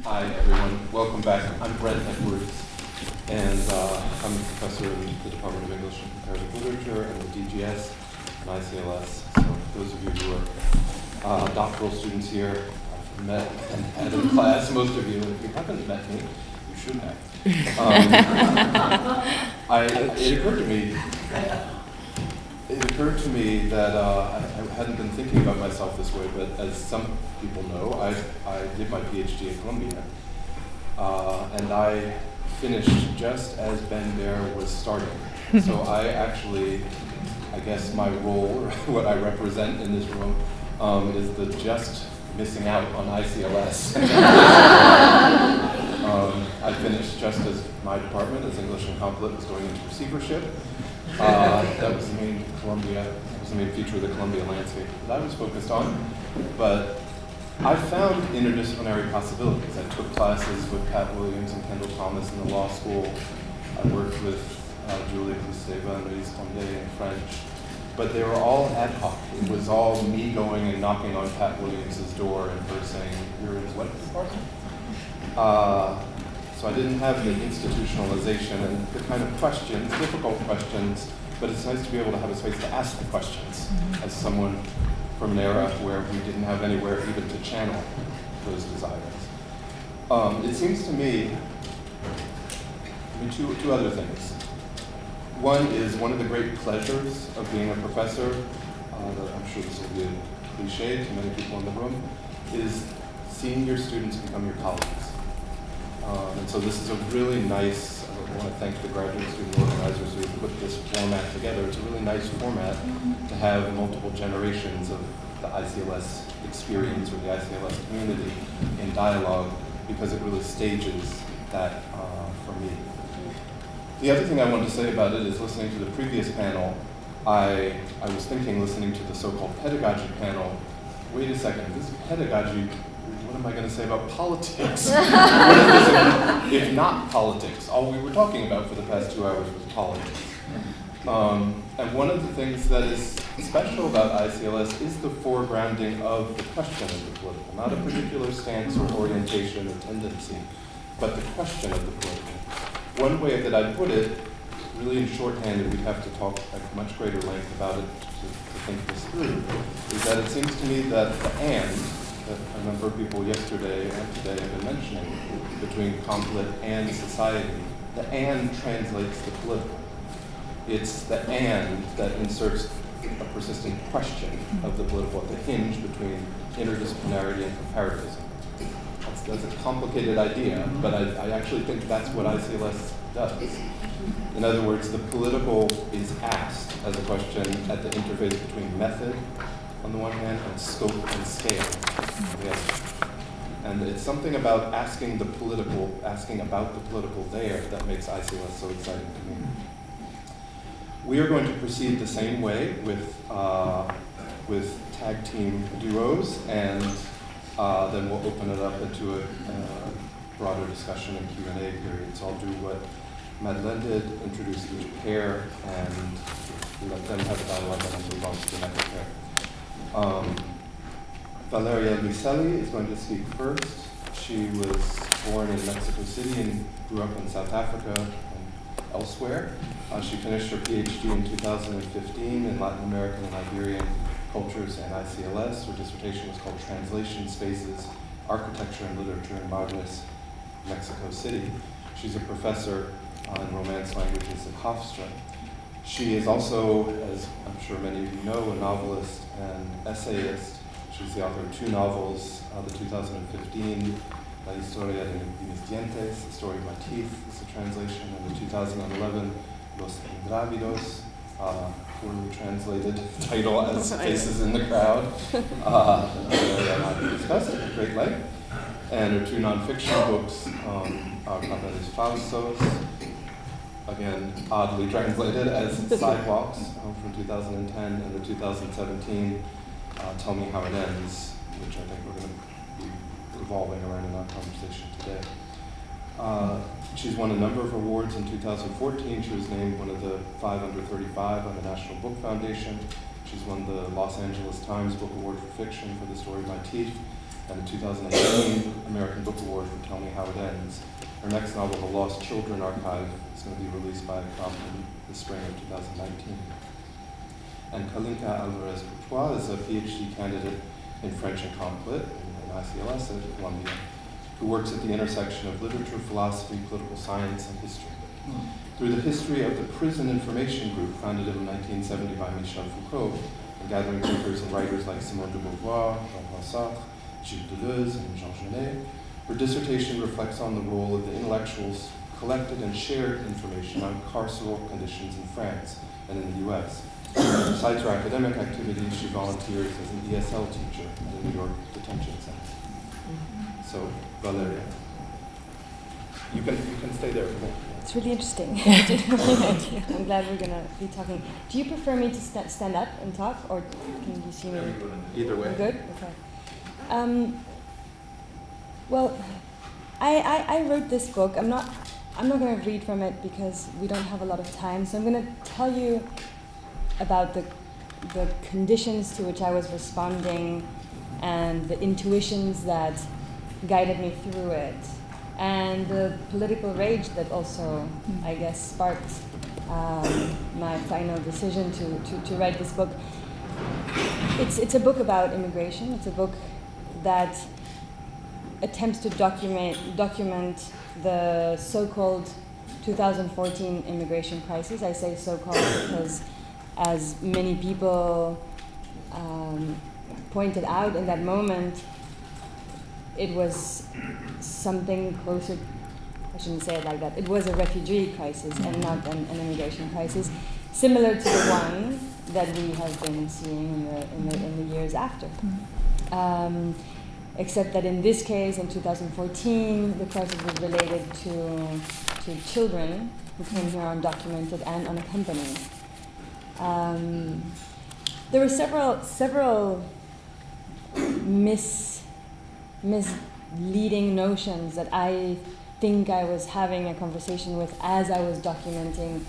Hi, everyone. Welcome back. I'm Brent Edwards, and I'm a professor in the Department of English and Comparative Literature and the DGS and ICLS. So those of you who are doctoral students here, I've met and had in class, most of you. If you haven't met me, you should have. It occurred to me that I hadn't been thinking about myself this way, but as some people know, I did my PhD at Columbia, and I finished just as Ben Baer was starting. So I guess my role, or what I represent in this room, is the just missing out on ICLS. I finished just as my department, as English and Comp Lit, was going into receivership. That was the main feature of the Columbia landscape that I was focused on. But I found interdisciplinary possibilities. I took classes with Pat Williams and Kendall Thomas in the law school. I worked with Julia Kristeva and Louise Condé in French. But they were all ad hoc. It was all me going and knocking on Pat Williams's door and her saying, "You're in what department?" So I didn't have the institutionalization and the kind of questions, difficult questions, but it's nice to be able to have a space to ask the questions as someone from an era where we didn't have anywhere even to channel those desires. It seems to me, two other things. One is one of the great pleasures of being a professor, I'm sure this will be a cliche to many people in the room, is seeing your students become your colleagues. And so this is a really nice, I want to thank the graduate student organizers who put this format together. It's a really nice format to have multiple generations of the ICLS experience or the ICLS community in dialogue, because it really stages that for me. The other thing I wanted to say about it is, listening to the previous panel, I was thinking, listening to the so-called pedagogy panel, wait a second, this pedagogy, what am I going to say about politics? What is this if not politics? All we were talking about for the past 2 hours was politics. And one of the things that is special about ICLS is the foregrounding of the question of the political, not a particular stance or orientation or tendency, but the question of the political. One way that I put it, really in shorthand, and we'd have to talk at much greater length about it to think this through, is that it seems to me that the "and" that a number of people yesterday and today have been mentioning between conflict and society, the "and" translates the political. It's the "and" that inserts a persistent question of the political at the hinge between interdisciplinarity and comparativism. That's a complicated idea, but I actually think that's what ICLS does. In other words, the political is asked as a question at the interface between method on the one hand and scope and scale on the other. And it's something about asking about the political there that makes ICLS so exciting to me. We are going to proceed the same way with tag team duos, and then we'll open it up into a broader discussion and Q&A period. So I'll do what Madeleine did, introduce each pair, and let them have a dialogue, and then move on to the next pair. Valeria Luiselli is going to speak first. She was born in Mexico City and grew up in South Africa and elsewhere. She finished her PhD in 2015 in Latin American and Iberian cultures and ICLS. Her dissertation was called Translation Spaces, Architecture and Literature in Modernist Mexico City. She's a professor in Romance languages at Hofstra. She is also, as I'm sure many of you know, a novelist and essayist. She's the author of 2 novels, the 2015 La Historia de mis Dientes, The Story of My Teeth, is a translation, and the 2011 Los Ingrávidos, poorly translated title as Faces in the Crowd, that might be discussed at great length. And her 2 nonfiction books, Papeles Falsos, again oddly translated as Sidewalks from 2010, and the 2017 Tell Me How It Ends, which I think we're going to be revolving around in our conversation today. She's won a number of awards. In 2014, she was named one of the 5 under 35 by the National Book Foundation. She's won the Los Angeles Times Book Award for Fiction for The Story of My Teeth. and the 2018 American Book Award for Tell Me How It Ends. Her next novel, The Lost Children Archive, is going to be released by Crump in the spring of 2019. And Kalinka Alvarez-Courtois is a PhD candidate in French and Comp Lit in ICLS at Columbia, who works at the intersection of literature, philosophy, political science, and history. Through the history of the Prison Information Group, founded in 1970 by Michel Foucault, and gathering thinkers and writers like Simone de Beauvoir, Jean-Paul Sartre, Gilles Deleuze, and Jean Genet, her dissertation reflects on the role of the intellectuals collected and shared information on carceral conditions in France and in the US. Besides her academic activities, she volunteers as an ESL teacher at a New York detention center. So, Valeria, you can stay there. It's really interesting. I'm glad we're going to be talking. Do you prefer me to stand up and talk, or can you see me? Either way. Good? Okay. Well, I wrote this book. I'm not going to read from it because we don't have a lot of time, so I'm going to tell you about the conditions to which I was responding and the intuitions that guided me through it, and the political rage that also, I guess, sparked my final decision to write this book. It's a book about immigration. It's a book that attempts to document the so-called 2014 immigration crisis. I say so-called because, as many people pointed out in that moment, it was something closer. I shouldn't say it like that. It was a refugee crisis and not an immigration crisis, similar to the one that we have been seeing in the years after. Except that in this case, in 2014, the crisis was related to children who came here undocumented and unaccompanied. There were several misleading notions that I think I was having a conversation with as I was documenting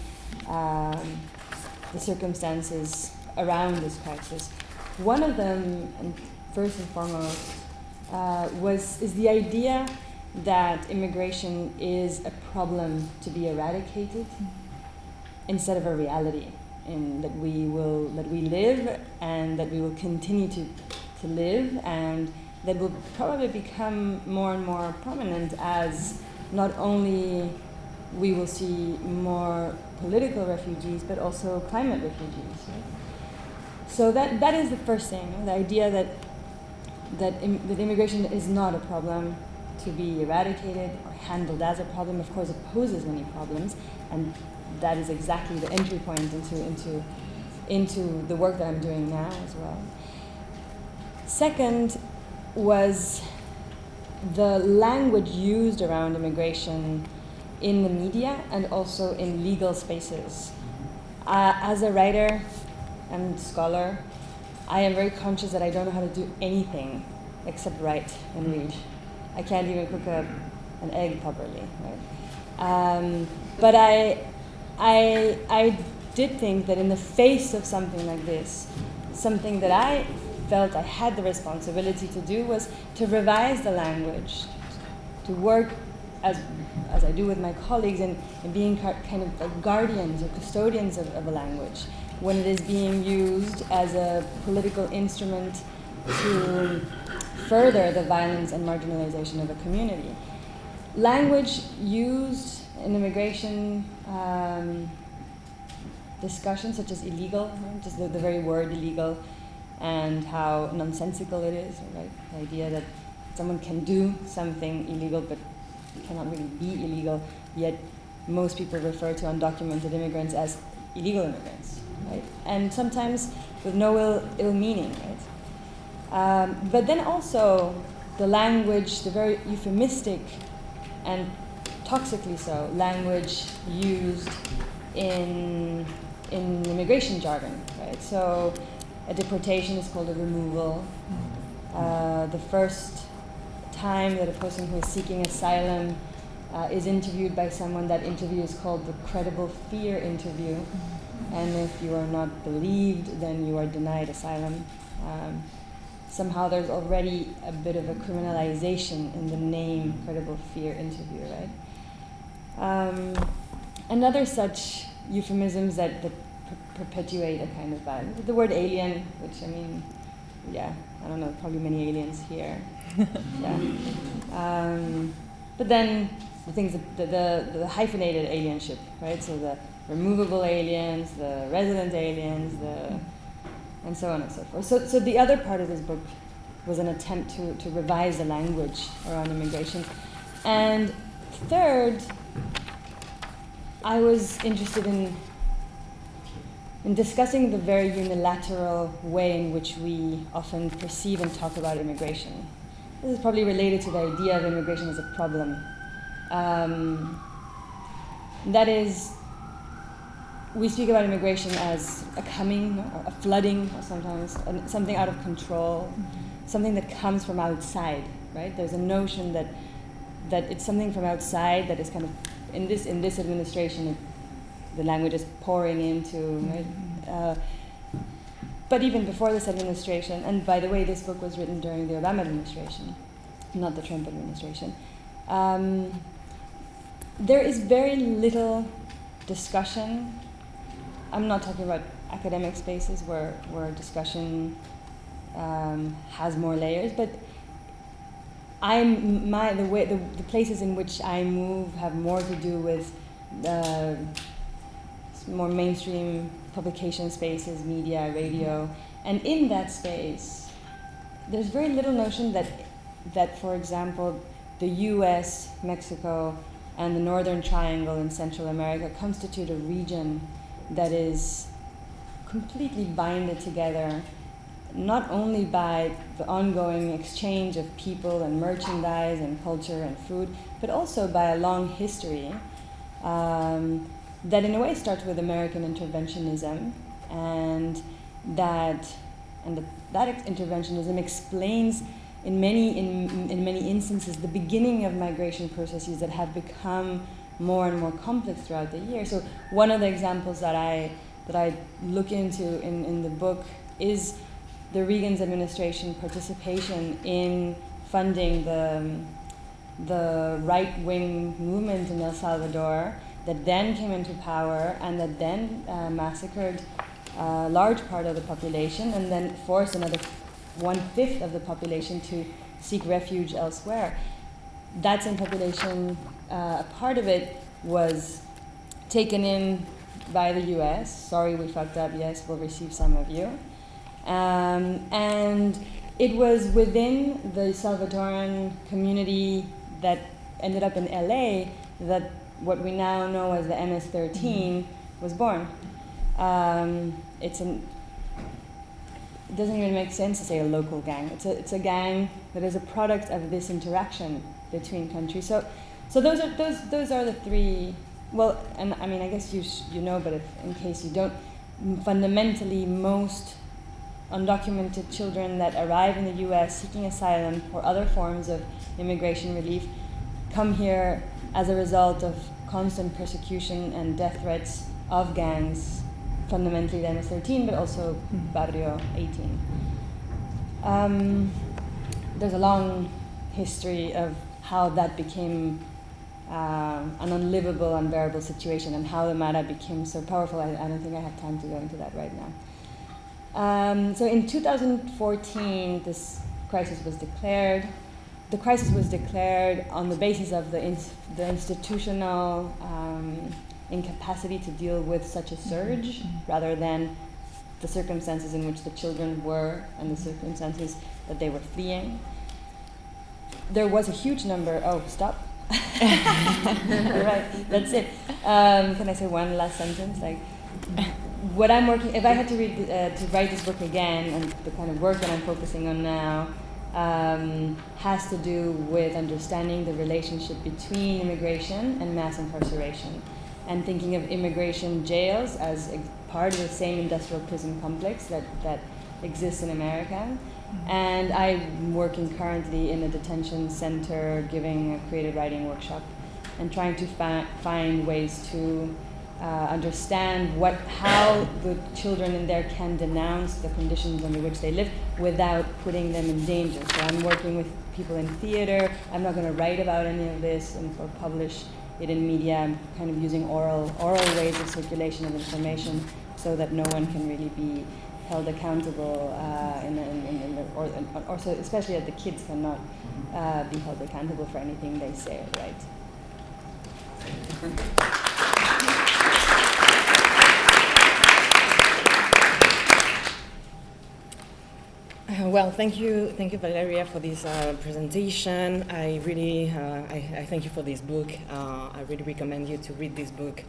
the circumstances around this crisis. One of them, and first and foremost, is the idea that immigration is a problem to be eradicated instead of a reality, in that we live and that we will continue to live, and that will probably become more and more prominent as not only we will see more political refugees but also climate refugees. Right? So that is the first thing, the idea that immigration is not a problem to be eradicated or handled as a problem. Of course, it poses many problems, and that is exactly the entry point into the work that I'm doing now as well. Second was the language used around immigration in the media and also in legal spaces. As a writer and scholar, I am very conscious that I don't know how to do anything except write and read. I can't even cook an egg properly, right? But I did think that in the face of something like this, something that I felt I had the responsibility to do was to revise the language, to work as I do with my colleagues in being kind of like guardians or custodians of a language when it is being used as a political instrument to further the violence and marginalization of a community. Language used in immigration discussions, such as illegal, right? Just the very word illegal, and how nonsensical it is, right? The idea that someone can do something illegal but cannot really be illegal, yet most people refer to undocumented immigrants as illegal immigrants, right? And sometimes with no ill meaning, right? But then also the language, the very euphemistic and toxically so language used in immigration jargon, right? So a deportation is called a removal. The first time that a person who is seeking asylum is interviewed by someone, that interview is called the credible fear interview. And if you are not believed, then you are denied asylum. somehow there's already a bit of a criminalization in the name Credible Fear Interview, right? Another such euphemisms that perpetuate a kind of violence. The word alien, which, I mean, yeah, I don't know, probably many aliens here. Yeah. But then the things, the hyphenated alienship, right? So the removable aliens, the resident aliens, and so on and so forth. So the other part of this book was an attempt to revise the language around immigration. And third, I was interested in discussing the very unilateral way in which we often perceive and talk about immigration. This is probably related to the idea of immigration as a problem. That is, we speak about immigration as a coming, or a flooding, or sometimes something out of control, something that comes from outside, right? There's a notion that it's something from outside that is kind of, in this administration, the language is pouring into, right? But even before this administration, and by the way, this book was written during the Obama administration, not the Trump administration, there is very little discussion. I'm not talking about academic spaces where discussion has more layers, but the places in which I move have more to do with more mainstream publication spaces, media, radio, and in that space, there's very little notion that for example, the U.S., Mexico, and the Northern Triangle in Central America constitute a region that is completely binded together, not only by the ongoing exchange of people and merchandise and culture and food, but also by a long history that in a way starts with American interventionism, and that interventionism explains in many instances the beginning of migration processes that have become more and more complex throughout the year. So one of the examples that I look into in the book is the Reagan's administration participation in funding the right-wing movement in El Salvador that then came into power and that then massacred a large part of the population and then forced another 1/5 of the population to seek refuge elsewhere. That same population, a part of it was taken in by the US. Sorry, we fucked up. Yes, we'll receive some of you. And it was within the Salvadoran community that ended up in LA that what we now know as the MS-13 was born. It doesn't even make sense to say a local gang. It's a gang that is a product of this interaction between countries. So those are the three. Well, and I mean, I guess you know, but in case you don't, fundamentally most undocumented children that arrive in the U.S. seeking asylum or other forms of immigration relief come here as a result of constant persecution and death threats of gangs, fundamentally the MS-13, but also Barrio 18. There's a long history of how that became an unlivable, unbearable situation and how the Mara became so powerful. I don't think I have time to go into that right now. So in 2014, this crisis was declared. The crisis was declared on the basis of the institutional incapacity to deal with such a surge, rather than the circumstances in which the children were and the circumstances that they were fleeing. There was a huge number. Oh, stop. All right, that's it. Can I say one last sentence? Like, what I'm working, if I had to write this book again, and the kind of work that I'm focusing on now has to do with understanding the relationship between immigration and mass incarceration, and thinking of immigration jails as part of the same industrial prison complex that exists in America. And I'm working currently in a detention center, giving a creative writing workshop, and trying to find ways to understand how the children in there can denounce the conditions under which they live without putting them in danger. So I'm working with people in theater. I'm not going to write about any of this or publish it in media. I'm kind of using oral ways of circulation of information so that no one can really be held accountable, or so especially that the kids cannot be held accountable for anything they say or write. Well, thank you, Valeria, for this presentation. I really, I thank you for this book. I really recommend you to read this book.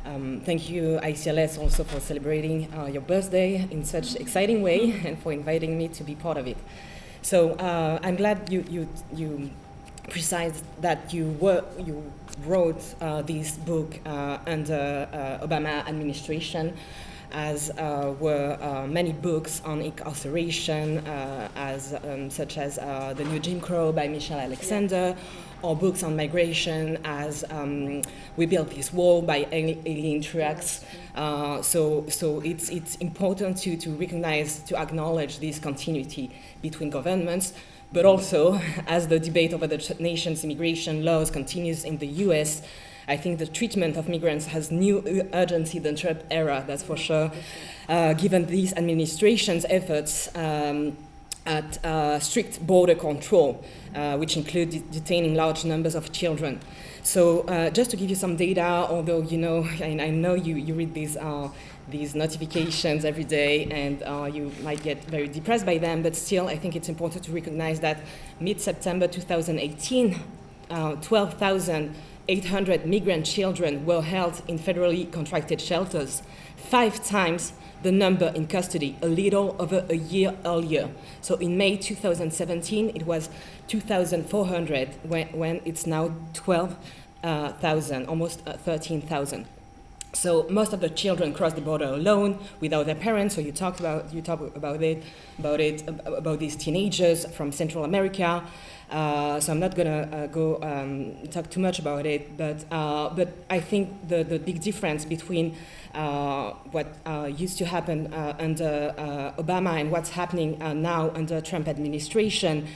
Thank you, ICLS, also for celebrating your birthday in such exciting way and for inviting me to be part of it. So I'm glad you precised that you wrote this book under Obama administration, as were many books on incarceration, such as The New Jim Crow by Michelle Alexander, or books on migration as We Built This Wall by Aileen Truax. So it's important to recognize, to acknowledge this continuity between governments, but also as the debate over the nation's immigration laws continues in the US, I think the treatment of migrants has new urgency than Trump era, that's for sure, given these administration's efforts at strict border control, which include detaining large numbers of children. So just to give you some data, although I know you read these notifications every day and you might get very depressed by them, but still I think it's important to recognize that mid-September 2018, 12,800 migrant children were held in federally contracted shelters, 5 times the number in custody, a little over a year earlier. So in May 2017, it was 2,400, when it's now 12,000, almost 13,000. So most of the children cross the border alone, without their parents. So you talk about these teenagers from Central America. So I'm not gonna talk too much about it, but I think the big difference between what used to happen under Obama and what's happening now under Trump administration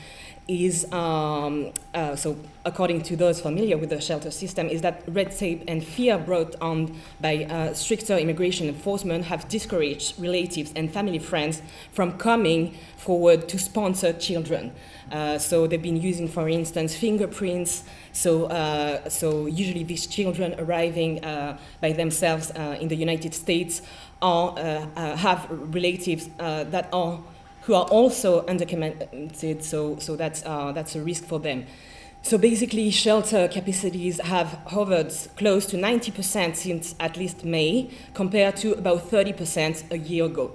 is, so according to those familiar with the shelter system, is that red tape and fear brought on by stricter immigration enforcement have discouraged relatives and family friends from coming forward to sponsor children. So they've been using, for instance, fingerprints. So usually these children arriving by themselves in the United States have relatives who are also undocumented. So that's a risk for them. So basically, shelter capacities have hovered close to 90% since at least May, compared to about 30% a year ago.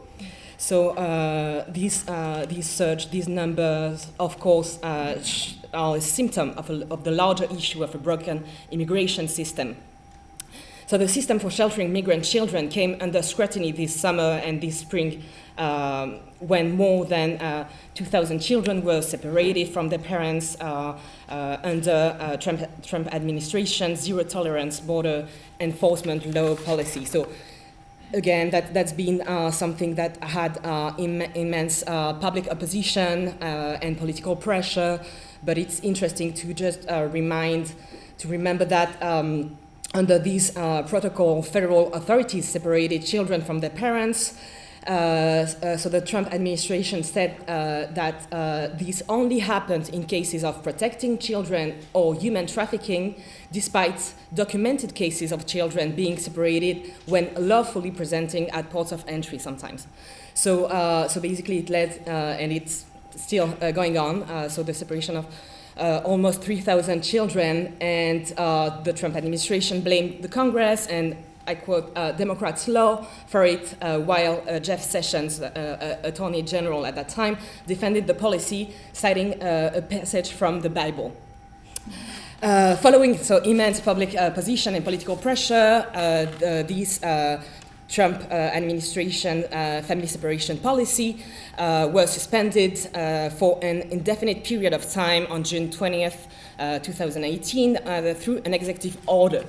So these surge, these numbers, of course, are a symptom of the larger issue of a broken immigration system. So the system for sheltering migrant children came under scrutiny this summer and this spring, when more than 2,000 children were separated from their parents under Trump administration zero-tolerance border enforcement law policy. So again, that's been something that had immense public opposition and political pressure, but it's interesting to just remember that under this protocol, federal authorities separated children from their parents. So the Trump administration said that this only happened in cases of protecting children or human trafficking, despite documented cases of children being separated when lawfully presenting at ports of entry sometimes. So basically it led, and it's still going on, so the separation of almost 3,000 children, and the Trump administration blamed the Congress and, I quote, Democrats' law for it, while Jeff Sessions, Attorney General at that time, defended the policy, citing a passage from the Bible. Following immense public opposition and political pressure, these Trump administration family separation policy was suspended for an indefinite period of time on June 20th, 2018, through an executive order.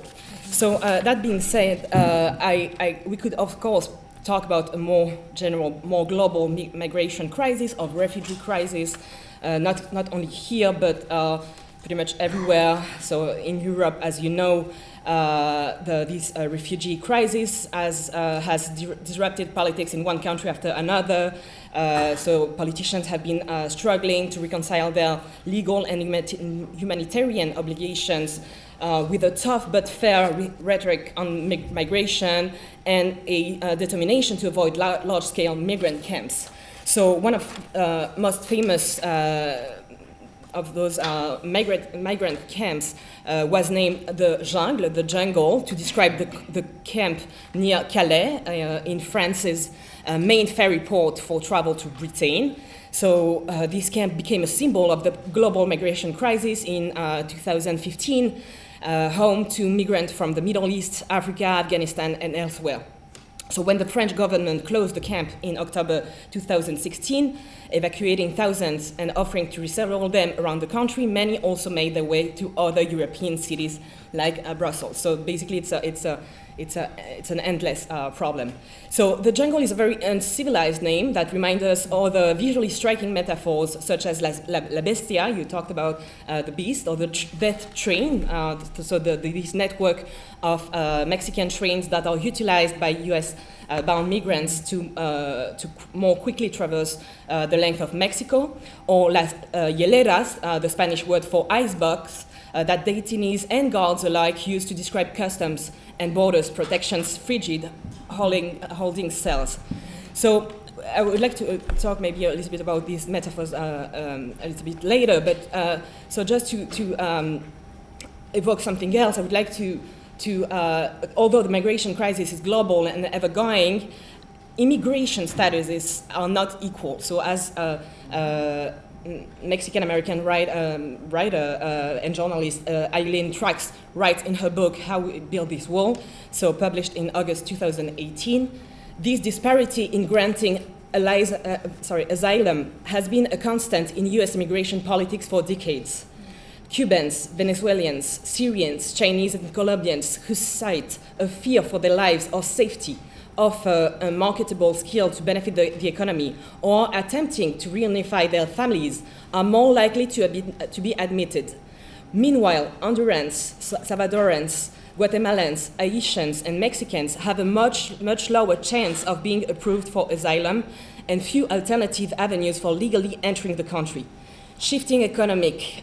So that being said, we could of course talk about a more general, more global migration crisis or refugee crisis, not only here but pretty much everywhere. So in Europe, as you know, this refugee crisis has disrupted politics in one country after another. So politicians have been struggling to reconcile their legal and humanitarian obligations with a tough but fair rhetoric on migration and a determination to avoid large-scale migrant camps. So one of most famous of those migrant camps was named the Jungle, to describe the camp near Calais in France's main ferry port for travel to Britain. So this camp became a symbol of the global migration crisis in 2015, home to migrants from the Middle East, Africa, Afghanistan, and elsewhere. So when the French government closed the camp in October 2016, evacuating thousands and offering to resettle them around the country, many also made their way to other European cities like Brussels. So basically, it's an endless problem. So the jungle is a very uncivilized name that reminds us of the visually striking metaphors such as la bestia, you talked about the beast, or the death train, so this network of Mexican trains that are utilized by US bound migrants to more quickly traverse the length of Mexico, or las hieleras, the Spanish word for icebox, that detainees and guards alike use to describe customs and borders protection's frigid holding cells. So I would like to talk maybe a little bit about these metaphors a little bit later, but so just to evoke something else, I would like to although the migration crisis is global and ever-going, immigration statuses are not equal. So as Mexican-American writer and journalist Eileen Trax writes in her book, How We Build This Wall, so published in August 2018, this disparity in granting asylum has been a constant in US immigration politics for decades. Cubans, Venezuelans, Syrians, Chinese, and Colombians who cite a fear for their lives or safety, offer a marketable skill to benefit the economy, or attempting to reunify their families are more likely to be admitted. Meanwhile, Hondurans, Salvadorans, Guatemalans, Haitians, and Mexicans have a much lower chance of being approved for asylum and few alternative avenues for legally entering the country. Shifting economic,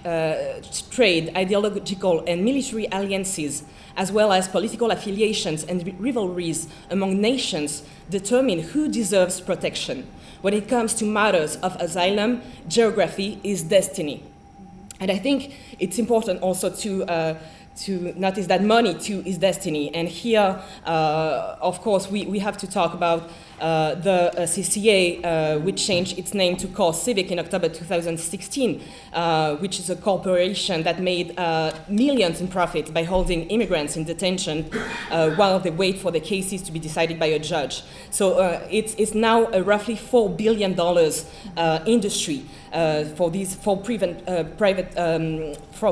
trade, ideological, and military alliances, as well as political affiliations and rivalries among nations, determine who deserves protection. When it comes to matters of asylum, geography is destiny. And I think it's important also to notice that money too is destiny. And here, of course, we have to talk about the CCA, which changed its name to Core Civic in October 2016, which is a corporation that made millions in profit by holding immigrants in detention while they wait for the cases to be decided by a judge. So it's now a roughly $4 billion industry for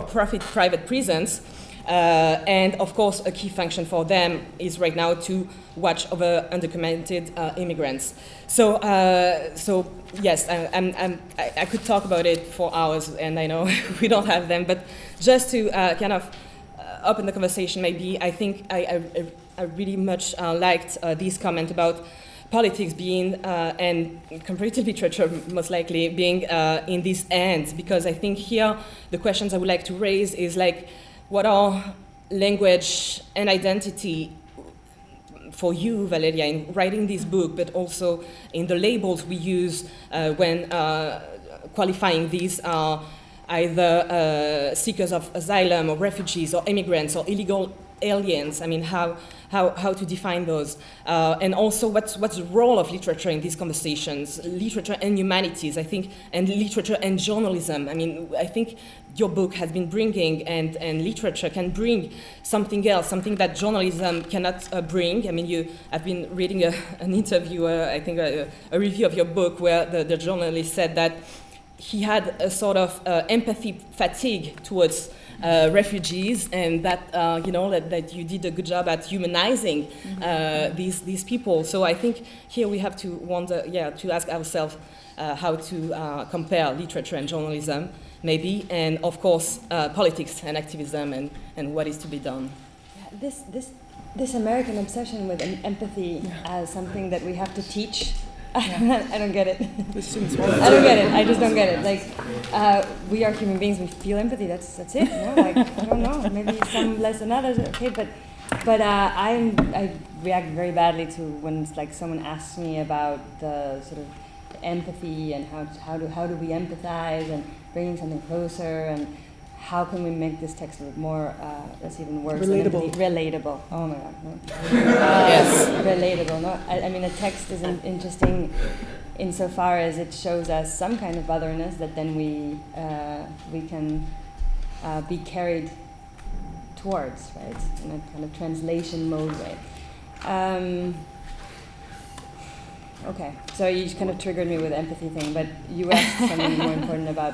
profit private prisons. And of course, a key function for them is right now to watch over undocumented immigrants. So yes, I could talk about it for hours, and I know we don't have them. But just to kind of open the conversation, maybe I think I really much liked this comment about politics being and comparative literature most likely being in these ends, because I think here the questions I would like to raise is like, what are language and identity for you, Valeria, in writing this book, but also in the labels we use when qualifying these either seekers of asylum or refugees or immigrants or illegal aliens? I mean, how to define those? And also, what's the role of literature in these conversations? Literature and humanities, I think, and literature and journalism. I mean, I think your book has been bringing, and literature can bring something else, something that journalism cannot bring. I mean, I've been reading an interview, I think a review of your book, where the journalist said that he had a sort of empathy fatigue towards refugees, and that that you did a good job at humanizing these people. So I think here we have to wonder, to ask ourselves how to compare literature and journalism, maybe, and of course politics and activism and what is to be done. Yeah, this American obsession with empathy as something that we have to teach. I don't get it. I don't get it. I just don't get it. Like, we are human beings. We feel empathy. That's it. No, like, I don't know. Maybe some less than others. Okay, but I react very badly to when like someone asks me about the sort of empathy and how do we empathize and bringing something closer and how can we make this text a bit more, that's even worse. Relatable. Relatable. Oh my God. No. Yes. Relatable. No, I mean, a text is interesting insofar as it shows us some kind of otherness that then we can be carried towards, right? In a kind of translation mode way. Okay, so you kind of triggered me with the empathy thing, but you asked something more important about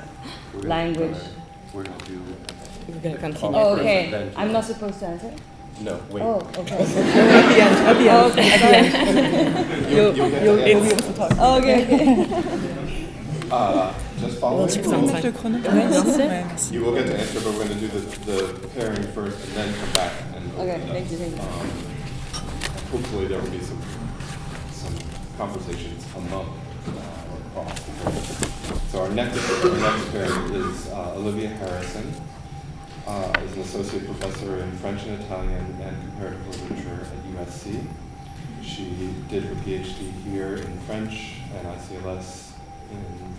language. We're going to do. We're going to continue. Oh, okay. I'm not supposed to answer? No, wait. Oh, okay. At the end. Okay, sorry. You'll get to You'll be answer. able to talk. Oh, okay. Just follow the Well, rules. it's Le chrono. Ouais, merci. You will get to answer, but we're going to do the pairing first and then come back and open Okay, it up. thank you. Hopefully there will be some conversations among or across. So our next pairing is Olivia Harrison. Is an associate professor in French and Italian and comparative literature at USC. She did her PhD here in French and ICLS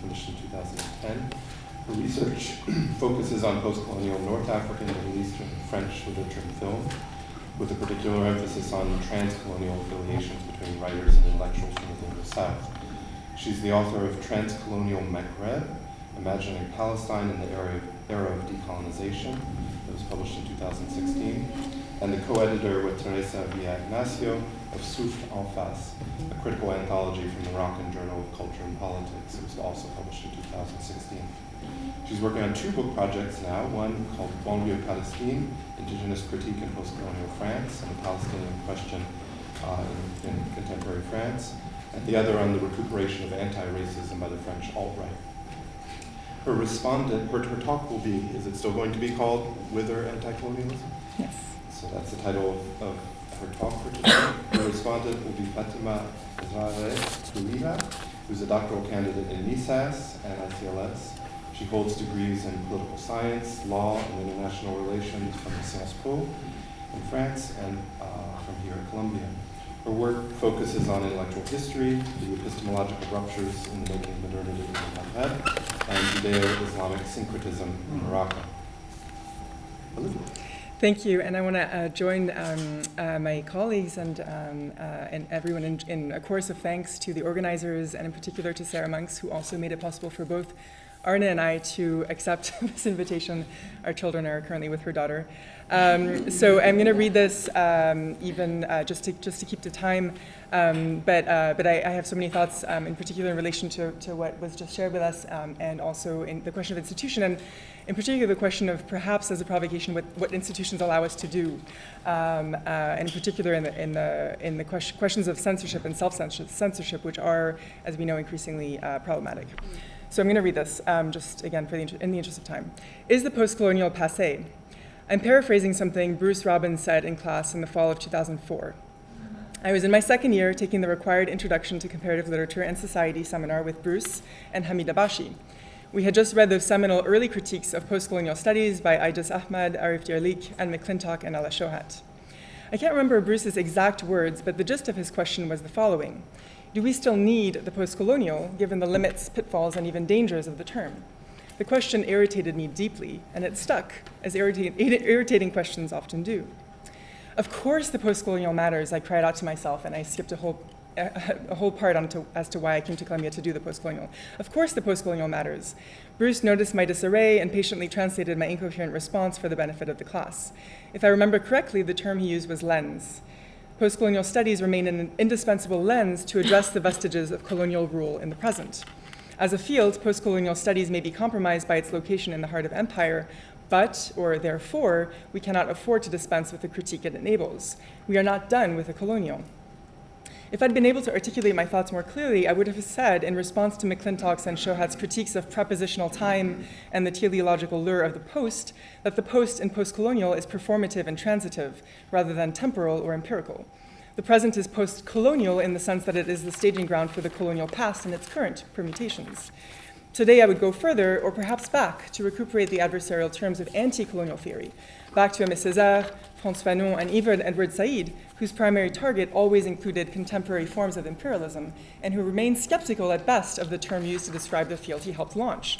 finished in 2010. Her research focuses on post-colonial North African, Middle Eastern, French literature and film, with a particular emphasis on transcolonial affiliations between writers and intellectuals from the Global South. She's the author of Transcolonial Maghreb, Imagining Palestine in the Era of Decolonization, that was published in 2016, and the co-editor with Teresa Villa-Ignacio of Souffle en Face, a critical anthology from the Moroccan Journal of Culture and Politics. It was also published in 2016. She's working on two book projects now, one called Banlieue Palestine, Indigenous Critique in Post-Colonial France and the Palestinian Question in Contemporary France, and the other on the recuperation of anti-racism by the French alt-right. Her respondent, her talk will be, is it still going to be called Whither Anti-Colonialism? Yes. So that's the title of her talk for today. Her respondent will be Fatima Zahre-Kouira, who's a doctoral candidate in NISAS and ICLS. She holds degrees in political science, law, and international relations from Sciences Po in France and from here at Columbia. Her work focuses on intellectual history, the epistemological ruptures in the making of modernity in the Maghreb, and Judeo-Islamic syncretism in Morocco. Olivia. Thank you, and I want to join my colleagues and everyone in a chorus of thanks to the organizers, and in particular to Sarah Monks, who also made it possible for both Arna and I to accept this invitation. Our children are currently with her daughter. So I'm going to read this just to keep the time, but I have so many thoughts, in particular in relation to what was just shared with us, and also in the question of institution, and in particular the question of perhaps as a provocation what institutions allow us to do, and in particular in the questions of censorship and self-censorship, which are, as we know, increasingly problematic. So I'm going to read this, just again in the interest of time. Is the post-colonial passé? I'm paraphrasing something Bruce Robbins said in class in the fall of 2004. I was in my second year taking the required Introduction to Comparative Literature and Society seminar with Bruce and Hamid Abashi. We had just read those seminal early critiques of post-colonial studies by Aidis Ahmad, Arif Dierlik, and McClintock and Ella Shohat. I can't remember Bruce's exact words, but the gist of his question was the following. Do we still need the post-colonial, given the limits, pitfalls, and even dangers of the term? The question irritated me deeply, and it stuck, as irritating questions often do. Of course the post-colonial matters, I cried out to myself, and I skipped a whole part as to why I came to Columbia to do the post-colonial. Of course the post-colonial matters. Bruce noticed my disarray and patiently translated my incoherent response for the benefit of the class. If I remember correctly, the term he used was lens. Post-colonial studies remain an indispensable lens to address the vestiges of colonial rule in the present. As a field, post-colonial studies may be compromised by its location in the heart of empire, But, or therefore, we cannot afford to dispense with the critique it enables. We are not done with the colonial. If I'd been able to articulate my thoughts more clearly, I would have said, in response to McClintock's and Shohat's critiques of prepositional time and the teleological lure of the post, that the post in postcolonial is performative and transitive, rather than temporal or empirical. The present is post-colonial in the sense that it is the staging ground for the colonial past and its current permutations. Today, I would go further, or perhaps back, to recuperate the adversarial terms of anti-colonial theory, back to Aimé Césaire, Frantz Fanon, and even Edward Said, whose primary target always included contemporary forms of imperialism, and who remained skeptical at best of the term used to describe the field he helped launch.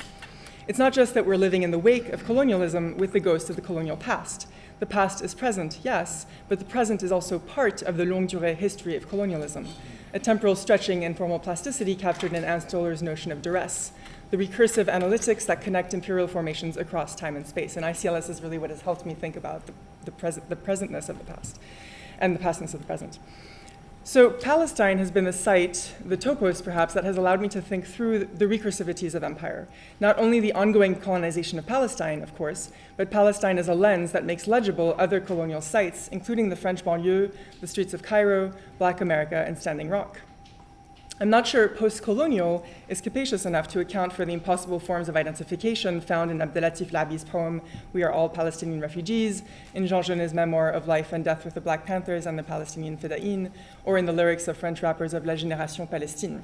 It's not just that we're living in the wake of colonialism with the ghost of the colonial past. The past is present, yes, but the present is also part of the longue durée history of colonialism, a temporal stretching and formal plasticity captured in Anne Stoller's notion of duress, the recursive analytics that connect imperial formations across time and space. And ICLS is really what has helped me think about the presentness of the past and the pastness of the present. So Palestine has been the site, the topos perhaps, that has allowed me to think through the recursivities of empire. Not only the ongoing colonization of Palestine, of course, but Palestine as a lens that makes legible other colonial sites, including the French banlieue, the streets of Cairo, Black America, and Standing Rock. I'm not sure post-colonial is capacious enough to account for the impossible forms of identification found in Abdelatif Labi's poem, We Are All Palestinian Refugees, in Jean Genet's memoir of life and death with the Black Panthers and the Palestinian Feda'in, or in the lyrics of French rappers of La Génération Palestine.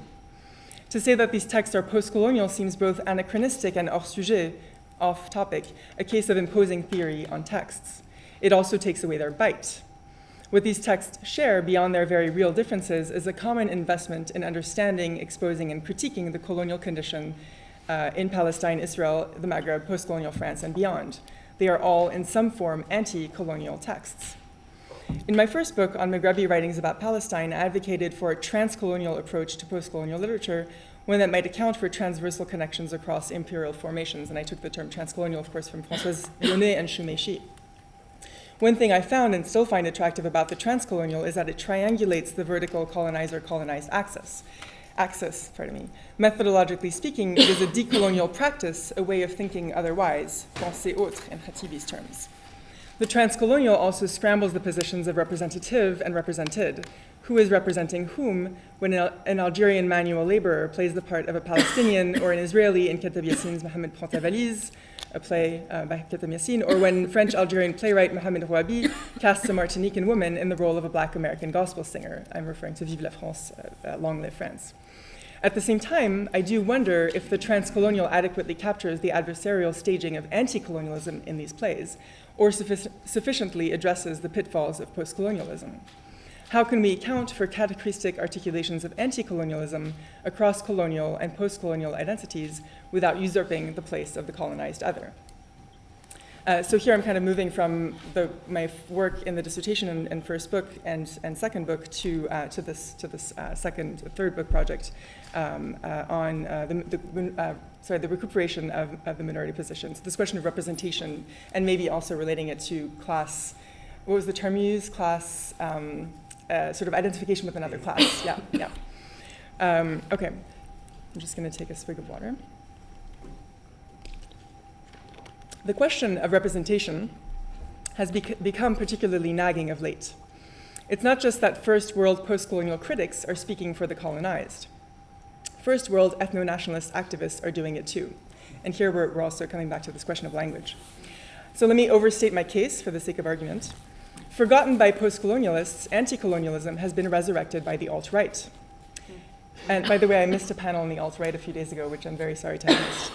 To say that these texts are post-colonial seems both anachronistic and hors sujet, off topic, a case of imposing theory on texts. It also takes away their bite. What these texts share, beyond their very real differences, is a common investment in understanding, exposing, and critiquing the colonial condition in Palestine, Israel, the Maghreb, post-colonial France, and beyond. They are all, in some form, anti-colonial texts. In my first book on Maghrebi writings about Palestine, I advocated for a transcolonial approach to post-colonial literature, one that might account for transversal connections across imperial formations. And I took the term transcolonial, of course, from Françoise Lyonnais and Chouméchi. One thing I found and still find attractive about the transcolonial is that it triangulates the vertical colonizer-colonized axis. Methodologically speaking, it is a decolonial practice, a way of thinking otherwise, penser autre in Khatibi's terms. The transcolonial also scrambles the positions of representative and represented. Who is representing whom when an Algerian manual laborer plays the part of a Palestinian or an Israeli in Katab Yassin's Mohamed Prend ta valise, a play by Katab Yassin, or when French-Algerian playwright Mohamed Rouabi casts a Martinican woman in the role of a Black American gospel singer. I'm referring to Vive la France, Long Live France. At the same time, I do wonder if the transcolonial adequately captures the adversarial staging of anti-colonialism in these plays, or sufficiently addresses the pitfalls of post-colonialism. How can we account for catachristic articulations of anti-colonialism across colonial and post-colonial identities without usurping the place of the colonized other? So here I'm kind of moving from my work in the dissertation and first book and second book to this third book project on the recuperation of the minority positions. This question of representation, and maybe also relating it to class. What was the term you used? Class. Sort of identification with another class. Yeah. Okay, I'm just going to take a swig of water. The question of representation has become particularly nagging of late. It's not just that first world post-colonial critics are speaking for the colonized. First world ethno-nationalist activists are doing it too. And here we're also coming back to this question of language. So let me overstate my case for the sake of argument. Forgotten by post-colonialists, anti-colonialism has been resurrected by the alt-right. And by the way, I missed a panel on the alt-right a few days ago, which I'm very sorry to have missed.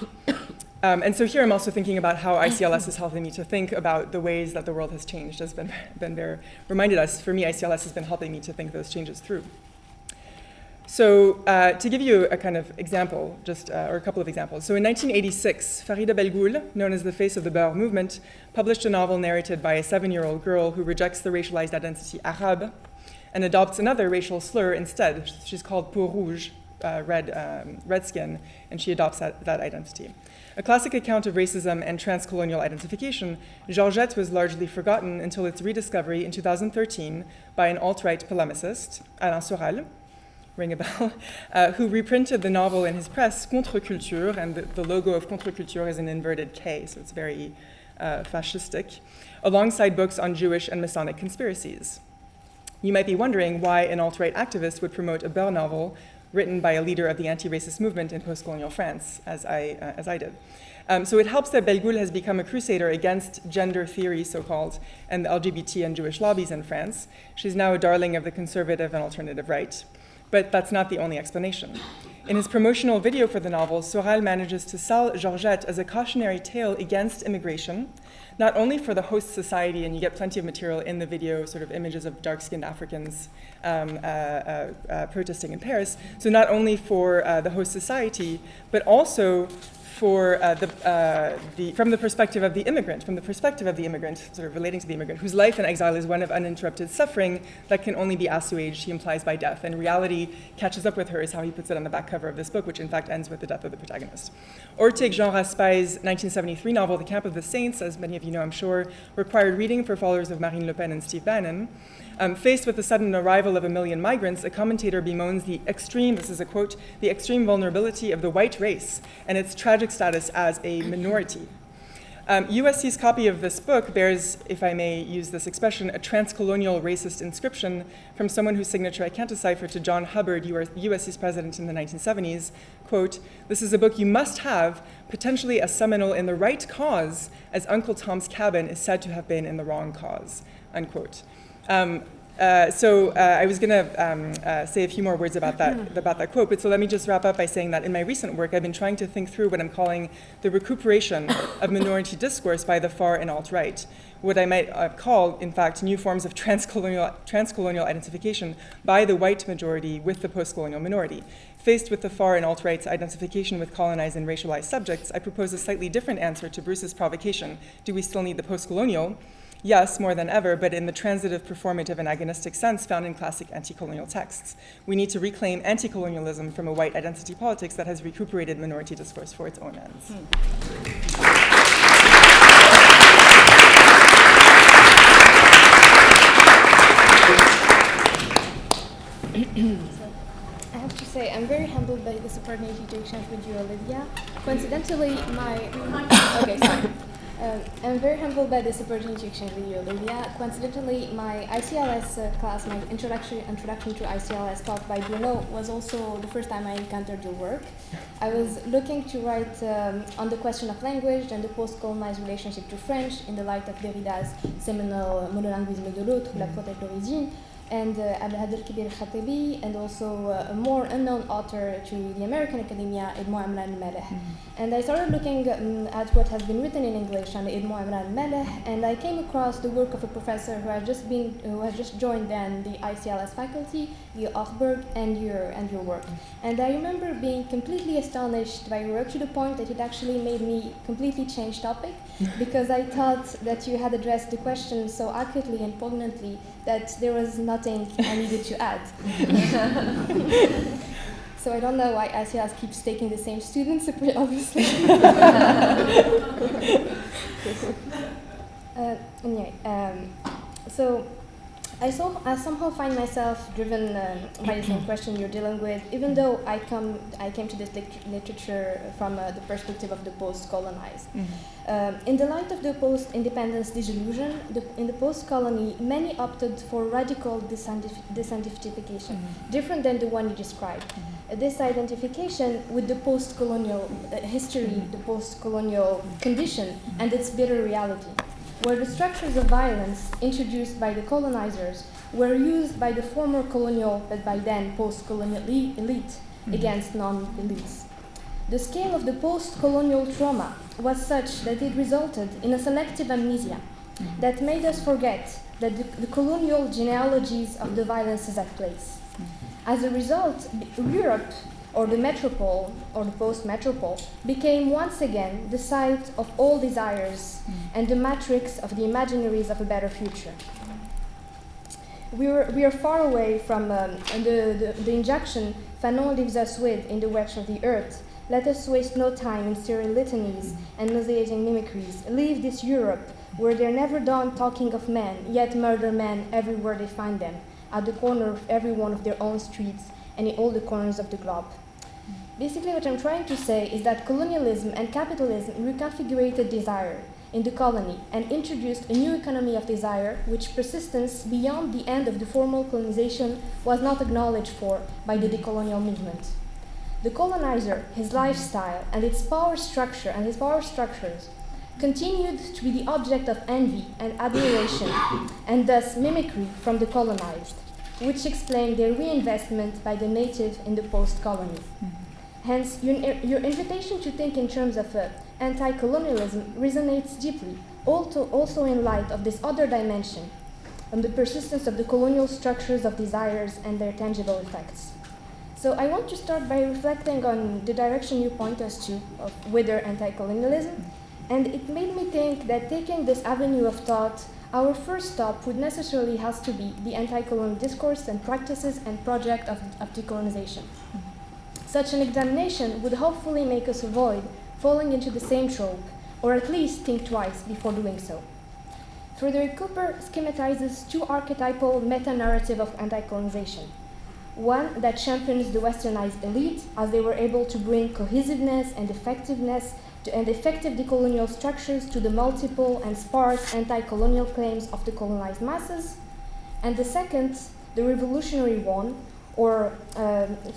And so here I'm also thinking about how ICLS is helping me to think about the ways that the world has changed, as Ben reminded us. For me, ICLS has been helping me to think those changes through. So to give you a kind of example, or a couple of examples. So in 1986, Farida Belgoul, known as the face of the Beur movement, published a novel narrated by a 7-year-old girl who rejects the racialized identity Arabe and adopts another racial slur instead. She's called Peau Rouge, red skin, and she adopts that identity. A classic account of racism and transcolonial identification, Georgette was largely forgotten until its rediscovery in 2013 by an alt-right polemicist, Alain Soral, ring a bell, who reprinted the novel in his press, Contre-Culture, and the logo of Contre-Culture is an inverted K, so it's very fascistic, alongside books on Jewish and Masonic conspiracies. You might be wondering why an alt-right activist would promote a Beur novel written by a leader of the anti-racist movement in post-colonial France, as I did. So it helps that Bellegoule has become a crusader against gender theory, so-called, and the LGBT and Jewish lobbies in France. She's now a darling of the conservative and alternative right. But that's not the only explanation. In his promotional video for the novel, Sorel manages to sell Georgette as a cautionary tale against immigration, not only for the host society, and you get plenty of material in the video, sort of images of dark-skinned Africans protesting in Paris, so not only for the host society, but also for from the perspective of the immigrant, sort of relating to the immigrant, whose life in exile is one of uninterrupted suffering that can only be assuaged, he implies, by death. And reality catches up with her, is how he puts it on the back cover of this book, which in fact ends with the death of the protagonist. Ortig Jean Raspai's 1973 novel, The Camp of the Saints, as many of you know, I'm sure, required reading for followers of Marine Le Pen and Steve Bannon. Faced with the sudden arrival of 1 million migrants, a commentator bemoans the extreme, this is a quote, the extreme vulnerability of the white race and its tragic status as a minority. USC's copy of this book bears, if I may use this expression, a transcolonial racist inscription from someone whose signature I can't decipher, to John Hubbard, USC's president in the 1970s, quote, "This is a book you must have, potentially as seminal in the right cause as Uncle Tom's Cabin is said to have been in the wrong cause," unquote. I was going to say a few more words about that quote, but so let me just wrap up by saying that in my recent work, I've been trying to think through what I'm calling the recuperation of minority discourse by the far and alt-right, what I might call, in fact, new forms of transcolonial identification by the white majority with the post-colonial minority. Faced with the far and alt-right's identification with colonized and racialized subjects, I propose a slightly different answer to Bruce's provocation. Do we still need the post-colonial? Yes, more than ever, but in the transitive, performative, and agonistic sense found in classic anti-colonial texts. We need to reclaim anti-colonialism from a white identity politics that has recuperated minority discourse for its own ends. I have to say, I'm very humbled by this opportunity to exchange with you, Olivia. Coincidentally, I'm very humbled by this opportunity to exchange with you, Olivia. Coincidentally, my ICLS class, my introduction to ICLS taught by Bruno, was also the first time I encountered your work. I was looking to write on the question of language and the post-colonized relationship to French in the light of Derrida's seminal Monolinguisme de l'autre, La faute est l'origine, and Abdelkader Khatibi, and also a more unknown author to the American academia, Edmond Amran Meleh. And I started looking at what has been written in English on Edmond Amran Meleh, and I came across the work of a professor who has just joined then the ICLS faculty, the Ochberg, and your work. And I remember being completely astonished by your work, to the point that it actually made me completely change topic, because I thought that you had addressed the question so accurately and poignantly that there was nothing I needed to add. So I don't know why ICLS keeps taking the same students, obviously. So I somehow find myself driven by the same question you're dealing with, even though I came to this literature from the perspective of the post-colonized. In the light of the post-independence disillusion, in the post-colony, many opted for radical disidentification, different than the one you described. This identification with the post-colonial history, the post-colonial condition, and its bitter reality, where the structures of violence introduced by the colonizers were used by the former colonial, but by then post-colonial elite, against non-elites. The scale of the post-colonial trauma was such that it resulted in a selective amnesia that made us forget that the colonial genealogies of the violences at place. As a result, Europe, or the metropole, or the post-metropole, became once again the site of all desires and the matrix of the imaginaries of a better future. We are far away from the injunction Fanon leaves us with in The Wretch of the Earth. Let us waste no time in sterile litanies and nauseating mimicries. Leave this Europe, where they're never done talking of men, yet murder men everywhere they find them, at the corner of every one of their own streets and in all the corners of the globe. Basically, what I'm trying to say is that colonialism and capitalism reconfigurated desire, in the colony and introduced a new economy of desire, which persistence beyond the end of the formal colonization was not acknowledged for by the decolonial movement. The colonizer, his lifestyle, and its power structure and his power structures continued to be the object of envy and admiration, and thus mimicry from the colonized, which explained their reinvestment by the native in the post-colony. Hence, your invitation to think in terms of anti-colonialism resonates deeply, also in light of this other dimension, and the persistence of the colonial structures of desires and their tangible effects. So I want to start by reflecting on the direction you point us to of whither anti-colonialism, and it made me think that taking this avenue of thought, our first stop would necessarily have to be the anti-colonial discourse and practices and project of decolonization. Such an examination would hopefully make us avoid falling into the same trope, or at least think twice before doing so. Frederick Cooper schematizes two archetypal meta-narrative of anti-colonization. One that champions the westernized elite, as they were able to bring cohesiveness and effectiveness and effective decolonial structures to the multiple and sparse anti-colonial claims of the colonized masses. And the second, the revolutionary one, or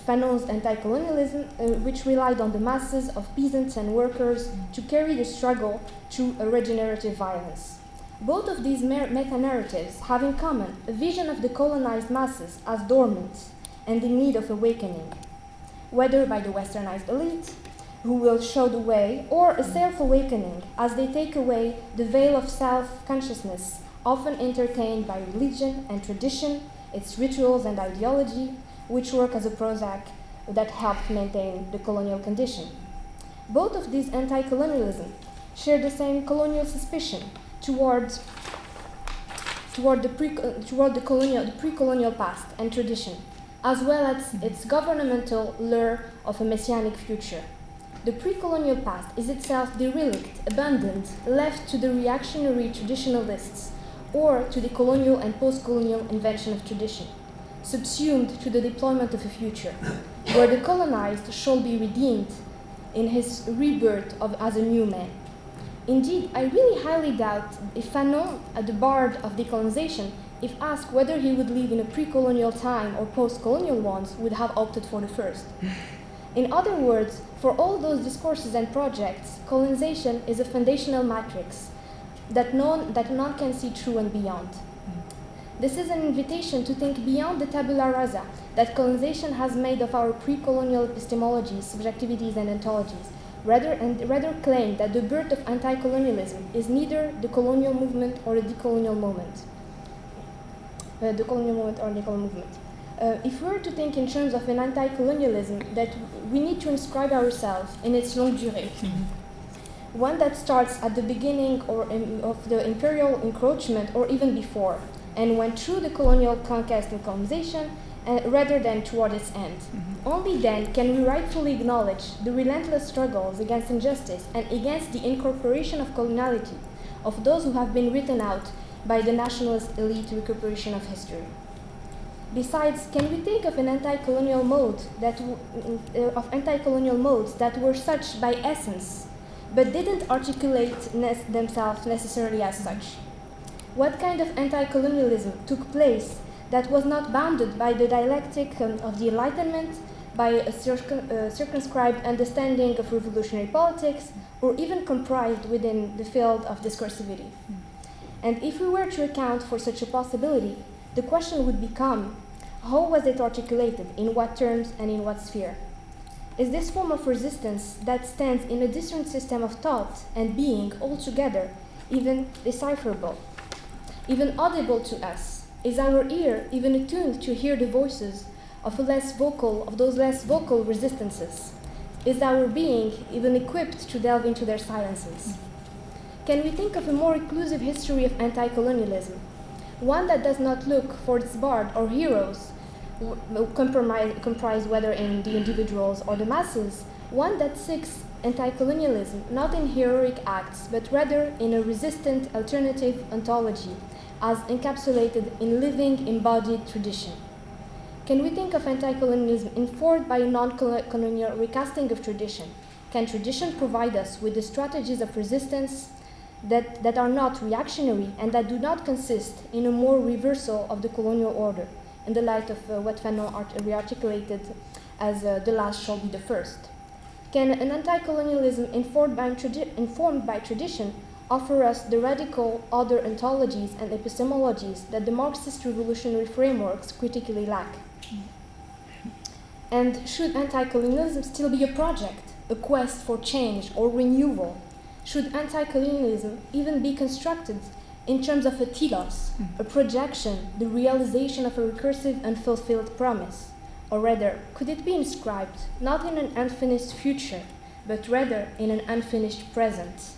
Fanon's anti-colonialism, which relied on the masses of peasants and workers to carry the struggle to a regenerative violence. Both of these meta-narratives have in common a vision of the colonized masses as dormant and in need of awakening, whether by the westernized elite, who will show the way, or a self-awakening as they take away the veil of self-consciousness often entertained by religion and tradition, its rituals and ideology, which work as a Prozac that helped maintain the colonial condition. Both of these anti-colonialism share the same colonial suspicion toward the pre-colonial past and tradition, as well as its governmental lure of a messianic future. The pre-colonial past is itself derelict, abandoned, left to the reactionary traditionalists, or to the colonial and post-colonial invention of tradition, subsumed to the deployment of a future, where the colonized shall be redeemed in his rebirth as a new man. Indeed, I really highly doubt if Fanon, the bard of decolonization, if asked whether he would live in a pre-colonial time or post-colonial ones, would have opted for the first. In other words, for all those discourses and projects, colonization is a foundational matrix that none can see through and beyond. This is an invitation to think beyond the tabula rasa that colonization has made of our pre-colonial epistemologies, subjectivities, and ontologies, rather claim that the birth of anti-colonialism is neither the colonial movement or the decolonial moment. If we were to think in terms of an anti-colonialism, that we need to inscribe ourselves in its longue durée, one that starts at the beginning of the imperial encroachment or even before, and went through the colonial conquest and colonization, rather than toward its end. Only then can we rightfully acknowledge the relentless struggles against injustice and against the incorporation of coloniality of those who have been written out by the nationalist elite recuperation of history. Besides, can we think of an anti-colonial mode anti-colonial modes that were such by essence, but didn't articulate themselves necessarily as such? What kind of anti-colonialism took place that was not bounded by the dialectic of the Enlightenment, by a circumscribed understanding of revolutionary politics, or even comprised within the field of discursivity? And if we were to account for such a possibility, the question would become, how was it articulated, in what terms and in what sphere? Is this form of resistance that stands in a distant system of thought and being altogether even decipherable, even audible to us? Is our ear even attuned to hear the voices of those less vocal resistances? Is our being even equipped to delve into their silences? Can we think of a more inclusive history of anti-colonialism? One that does not look for its bard or heroes, comprised whether in the individuals or the masses, one that seeks anti-colonialism not in heroic acts, but rather in a resistant alternative ontology, as encapsulated in living embodied tradition. Can we think of anti-colonialism informed by a non-colonial recasting of tradition? Can tradition provide us with the strategies of resistance that are not reactionary and that do not consist in a more reversal of the colonial order, in the light of what Fanon rearticulated as the last shall be the first? Can an anti-colonialism informed by tradition offer us the radical other ontologies and epistemologies that the Marxist revolutionary frameworks critically lack? And should anti-colonialism still be a project, a quest for change or renewal? Should anti-colonialism even be constructed in terms of a telos, a projection, the realization of a recursive unfulfilled promise? Or rather, could it be inscribed not in an unfinished future, but rather in an unfinished present?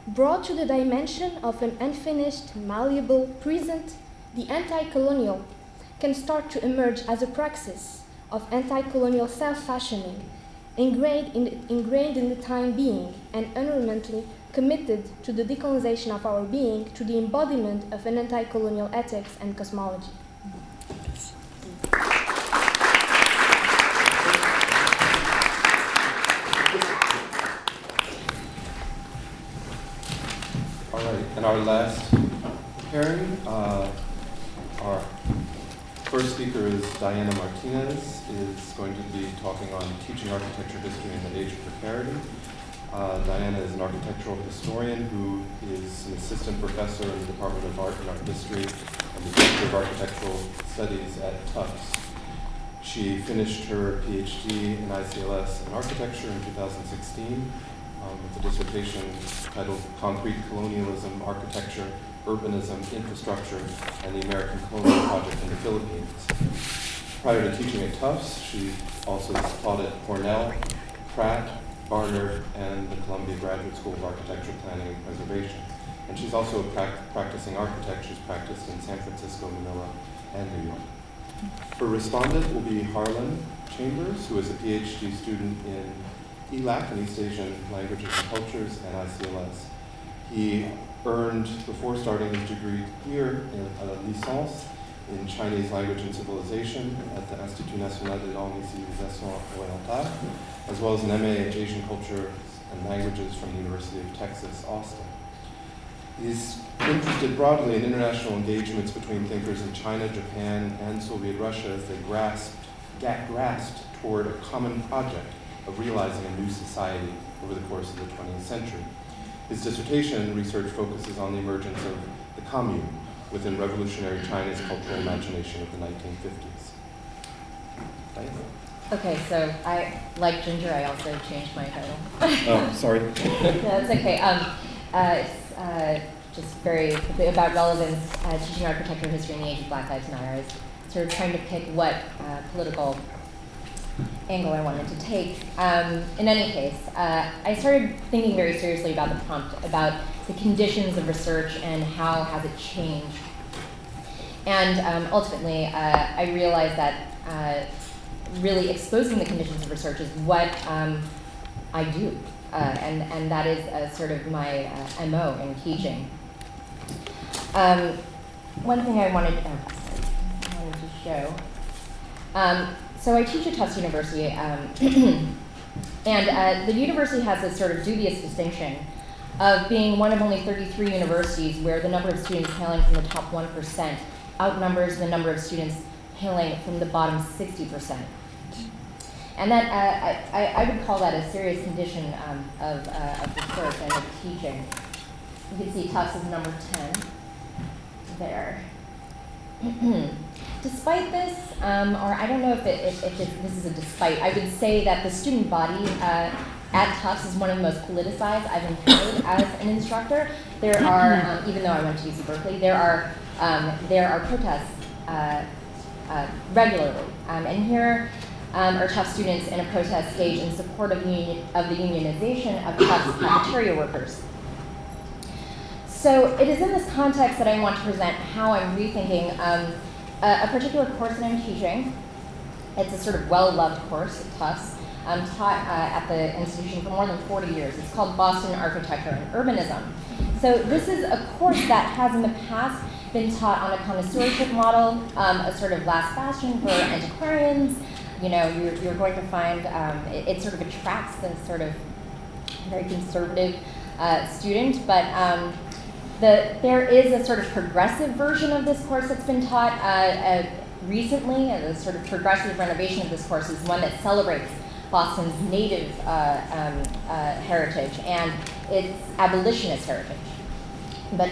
Brought to the dimension of an unfinished, malleable present, the anti-colonial can start to emerge as a praxis of anti-colonial self-fashioning, ingrained in the time being and unremittingly committed to the decolonization of our being, to the embodiment of an anti-colonial ethics and cosmology. All right, and our last pairing, our first speaker is Diana Martinez, is going to be talking on teaching architecture history in the age of precarity. Diana is an architectural historian who is an assistant professor in the Department of Art and Art History and the Director of Architectural Studies at Tufts. She finished her PhD in ICLS in architecture in 2016 with a dissertation titled Concrete Colonialism, Architecture, Urbanism, Infrastructure, and the American Colonial Project in the Philippines. Prior to teaching at Tufts, she also taught at Cornell, Pratt, Barnard, and the Columbia Graduate School of Architecture, Planning, and Preservation. And she's also a practicing architect. She's practiced in San Francisco, Manila, and New York. Her respondent will be Harlan Chambers, who is a PhD student in ELAC, in East Asian Languages and Cultures, and ICLS. He earned, before starting his degree here, a licence in Chinese Language and Civilization at the Institut National des Langues et Civilisations Orientales, as well as an MA in Asian Culture and Languages from the University of Texas, Austin. He's interested broadly in international engagements between thinkers in China, Japan, and Soviet Russia as they grasped toward a common project of realizing a new society over the course of the 20th century. His dissertation research focuses on the emergence of the commune within revolutionary China's cultural imagination of the 1950s. Diana? Okay, so like Ginger, I also changed my title. Oh, sorry. That's okay. It's just very about relevance, teaching architecture history in the age of Black Lives Matter. I was sort of trying to pick what political angle I wanted to take. In any case, I started thinking very seriously about the prompt, about the conditions of research and how has it changed. And ultimately, I realized that really exposing the conditions of research is what I do. And that is sort of my MO in teaching. One thing I wanted to show. So I teach at Tufts University, and the university has this sort of dubious distinction of being one of only 33 universities where the number of students hailing from the top 1% outnumbers the number of students hailing from the bottom 60%. And that I would call that a serious condition of research and of teaching. You can see Tufts is number 10 there. Despite this, or I don't know if this is a despite, I would say that the student body at Tufts is one of the most politicized I've encountered as an instructor. There are, even though I went to UC Berkeley, there are protests regularly. And here are Tufts students in a protest stage in support of the unionization of Tufts cafeteria workers. So it is in this context that I want to present how I'm rethinking a particular course that I'm teaching. It's a sort of well-loved course at Tufts. I'm taught at the institution for more than 40 years. It's called Boston Architecture and Urbanism. So this is a course that has in the past been taught on a connoisseurship model, a sort of last bastion for antiquarians. You know, you're going to find, it sort of attracts the sort of very conservative student, but there is a sort of progressive version of this course that's been taught recently. The sort of progressive renovation of this course is one that celebrates Boston's native heritage and its abolitionist heritage. But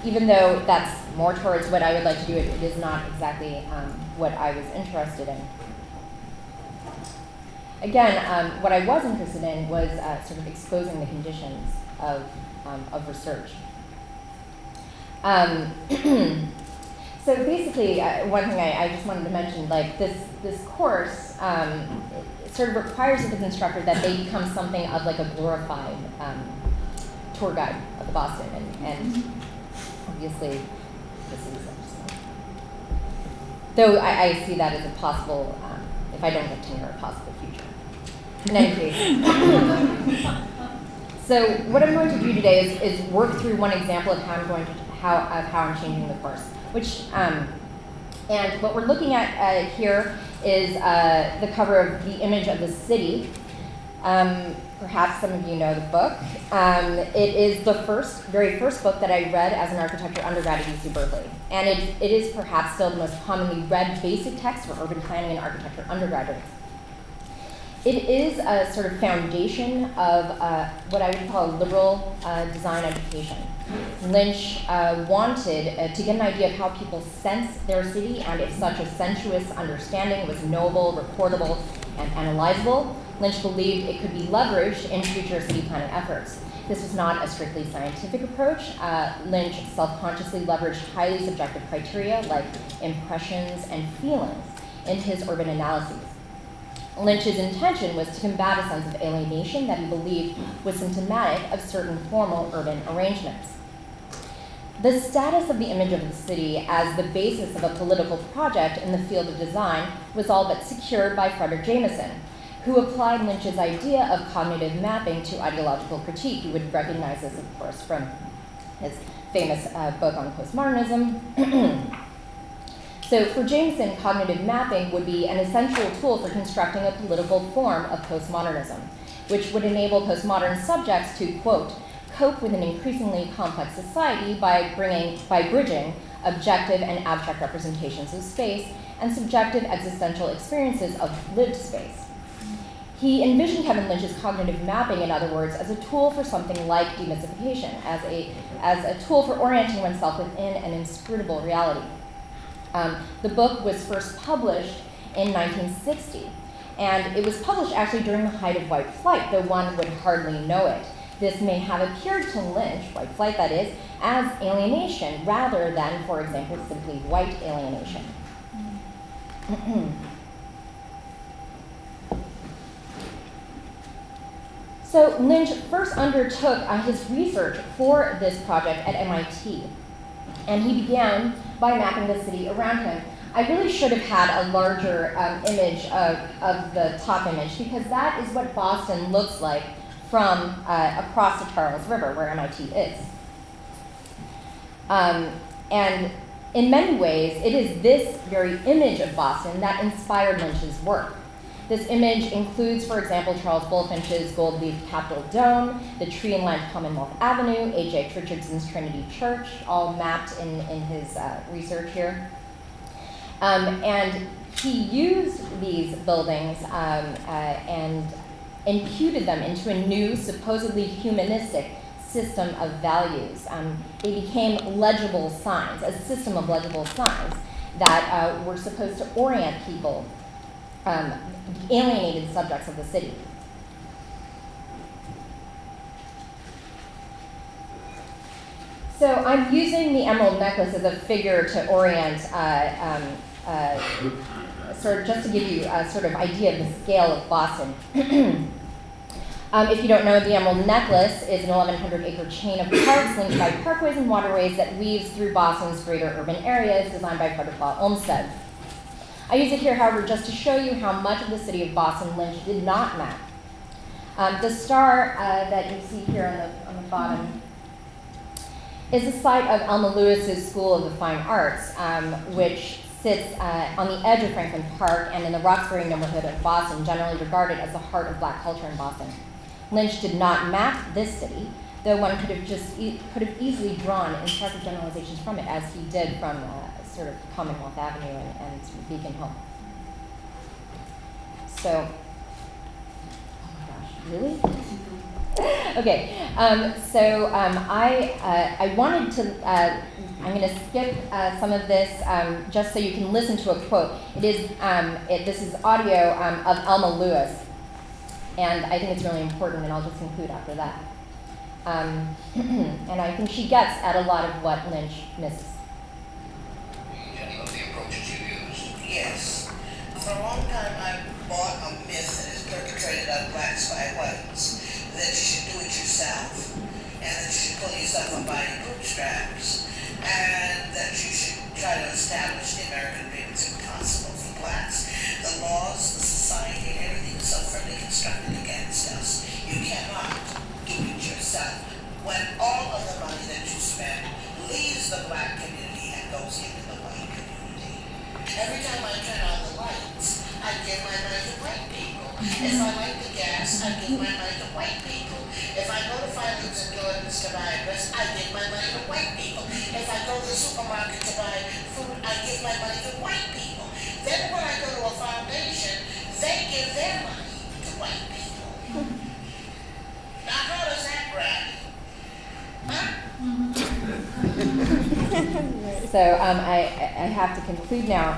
even though that's more towards what I would like to do, it is not exactly what I was interested in. Again, what I was interested in was sort of exposing the conditions of research. So basically, one thing I just wanted to mention, like this course, it sort of requires of the instructor that they become something of like a glorified tour guide of Boston, and obviously this is though I see that as a possible, if I don't get tenure, a possible future. In any case, so what I'm going to do today is work through one example of how I'm changing the course. Which, and what we're looking at here is the cover of the image of the city. Perhaps some of you know the book. It is the very first book that I read as an architecture undergrad at UC Berkeley. And it is perhaps still the most commonly read basic text for urban planning and architecture undergraduates. It is a sort of foundation of what I would call liberal design education. Lynch wanted to get an idea of how people sense their city and if such a sensuous understanding was knowable, reportable, and analyzable. Lynch believed it could be leveraged in future city planning efforts. This was not a strictly scientific approach. Lynch self-consciously leveraged highly subjective criteria like impressions and feelings in his urban analyses. Lynch's intention was to combat a sense of alienation that he believed was symptomatic of certain formal urban arrangements. The status of the image of the city as the basis of a political project in the field of design was all but secured by Frederick Jameson, who applied Lynch's idea of cognitive mapping to ideological critique. You would recognize this, of course, from his famous book on postmodernism. So for Jameson, cognitive mapping would be an essential tool for constructing a political form of postmodernism, which would enable postmodern subjects to, quote, cope with an increasingly complex society by bridging objective and abstract representations of space and subjective existential experiences of lived space. He envisioned Kevin Lynch's cognitive mapping, in other words, as a tool for something like demystification, as a tool for orienting oneself within an inscrutable reality. The book was first published in 1960, and it was published actually during the height of white flight, though one would hardly know it. This may have appeared to Lynch, white flight that is, as alienation rather than, for example, simply white alienation. So Lynch first undertook his research for this project at MIT, and he began by mapping the city around him. I really should have had a larger image of the top image, because that is what Boston looks like from across the Charles River, where MIT is. And in many ways, it is this very image of Boston that inspired Lynch's work. This image includes, for example, Charles Bulfinch's gold-leafed Capitol Dome, the tree-lined Commonwealth Avenue, H.H. Richardson's Trinity Church, all mapped in his research here. And he used these buildings and imputed them into a new, supposedly humanistic system of values. They became legible signs, a system of legible signs that were supposed to orient people, alienated subjects of the city. So I'm using the emerald necklace as a figure to orient, sort of just to give you a sort of idea of the scale of Boston. If you don't know, the Emerald Necklace is an 1,100-acre chain of parks linked by parkways and waterways that weaves through Boston's greater urban areas, designed by Frederick Law Olmsted. I use it here, however, just to show you how much of the city of Boston Lynch did not map. The star that you see here on the bottom is the site of Elma Lewis's School of the Fine Arts, which sits on the edge of Franklin Park and in the Roxbury neighborhood of Boston, generally regarded as the heart of Black culture in Boston. Lynch did not map this city, though one could have easily drawn instructive generalizations from it, as he did from sort of Commonwealth Avenue and Beacon Hill. So, oh my gosh, really? Okay, I wanted to, I'm going to skip some of this just so you can listen to a quote. This is audio of Elma Lewis, and I think it's really important, and I'll just conclude after that. And I think she gets at a lot of what Lynch misses. Any of the approaches you use? Yes. For a long time, I bought a myth that is perpetrated on blacks by whites, that you should do it yourself, and that you should pull yourself up by your bootstraps, and that you should try to establish the American dream. It's impossible for blacks. The laws, the society, and everything is so firmly constructed against us. You cannot do it yourself. When all of the money that you spend leaves the black community and goes into the white community. Every time I turn on the lights, I give my money to white people. If I like the gas, I give my money to white people. If I go to Filings and Gordon's to buy a dress, I give my money to white people. If I go to the supermarket to buy food, I give my money to white people. Then when I go to a foundation, they give their money to white people. Now how does that grab you? Huh? So I have to conclude now,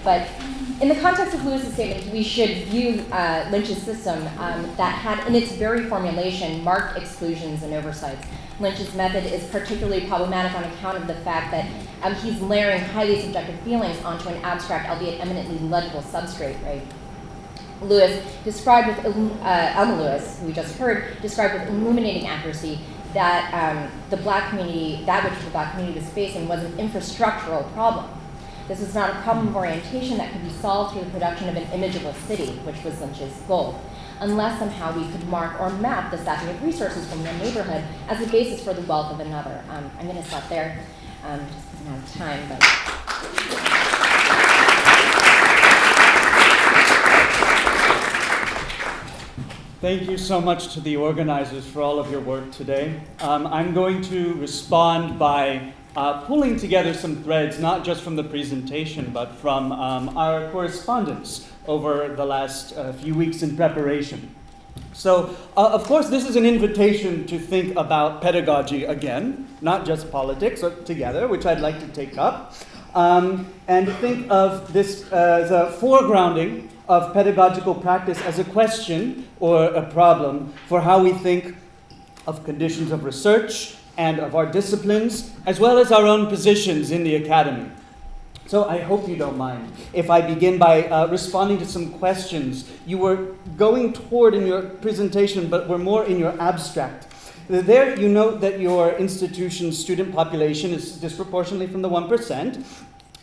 but in the context of Lewis's statement, we should view Lynch's system that had in its very formulation marked exclusions and oversights. Lynch's method is particularly problematic on account of the fact that he's layering highly subjective feelings onto an abstract, albeit eminently legible substrate, right? Lewis described with, Elma Lewis, who we just heard, described with illuminating accuracy that the black community, that which the black community was facing, was an infrastructural problem. This was not a problem of orientation that could be solved through the production of an image of a city, which was Lynch's goal, unless somehow we could mark or map the stacking of resources from one neighborhood as a basis for the wealth of another. I'm going to stop there, just because I'm out of time, but. Thank you so much to the organizers for all of your work today. I'm going to respond by pulling together some threads, not just from the presentation, but from our correspondence over the last few weeks in preparation. So, of course, this is an invitation to think about pedagogy again, not just politics, but together, which I'd like to take up, and think of this as a foregrounding of pedagogical practice as a question or a problem for how we think of conditions of research and of our disciplines, as well as our own positions in the academy. So I hope you don't mind if I begin by responding to some questions you were going toward in your presentation, but were more in your abstract. There you note that your institution's student population is disproportionately from the 1%,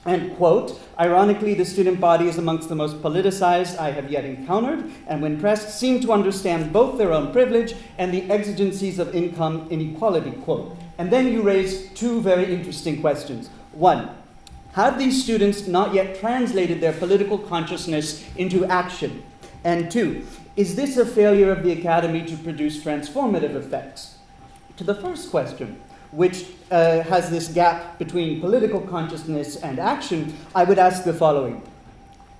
and, quote, ironically, the student body is amongst the most politicized I have yet encountered, and when pressed, seem to understand both their own privilege and the exigencies of income inequality, quote. And then you raise two very interesting questions. One, have these students not yet translated their political consciousness into action? And two, is this a failure of the academy to produce transformative effects? To the first question, which has this gap between political consciousness and action, I would ask the following.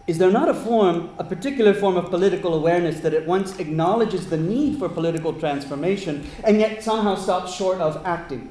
Is there not a particular form of political awareness that at once acknowledges the need for political transformation and yet somehow stops short of acting?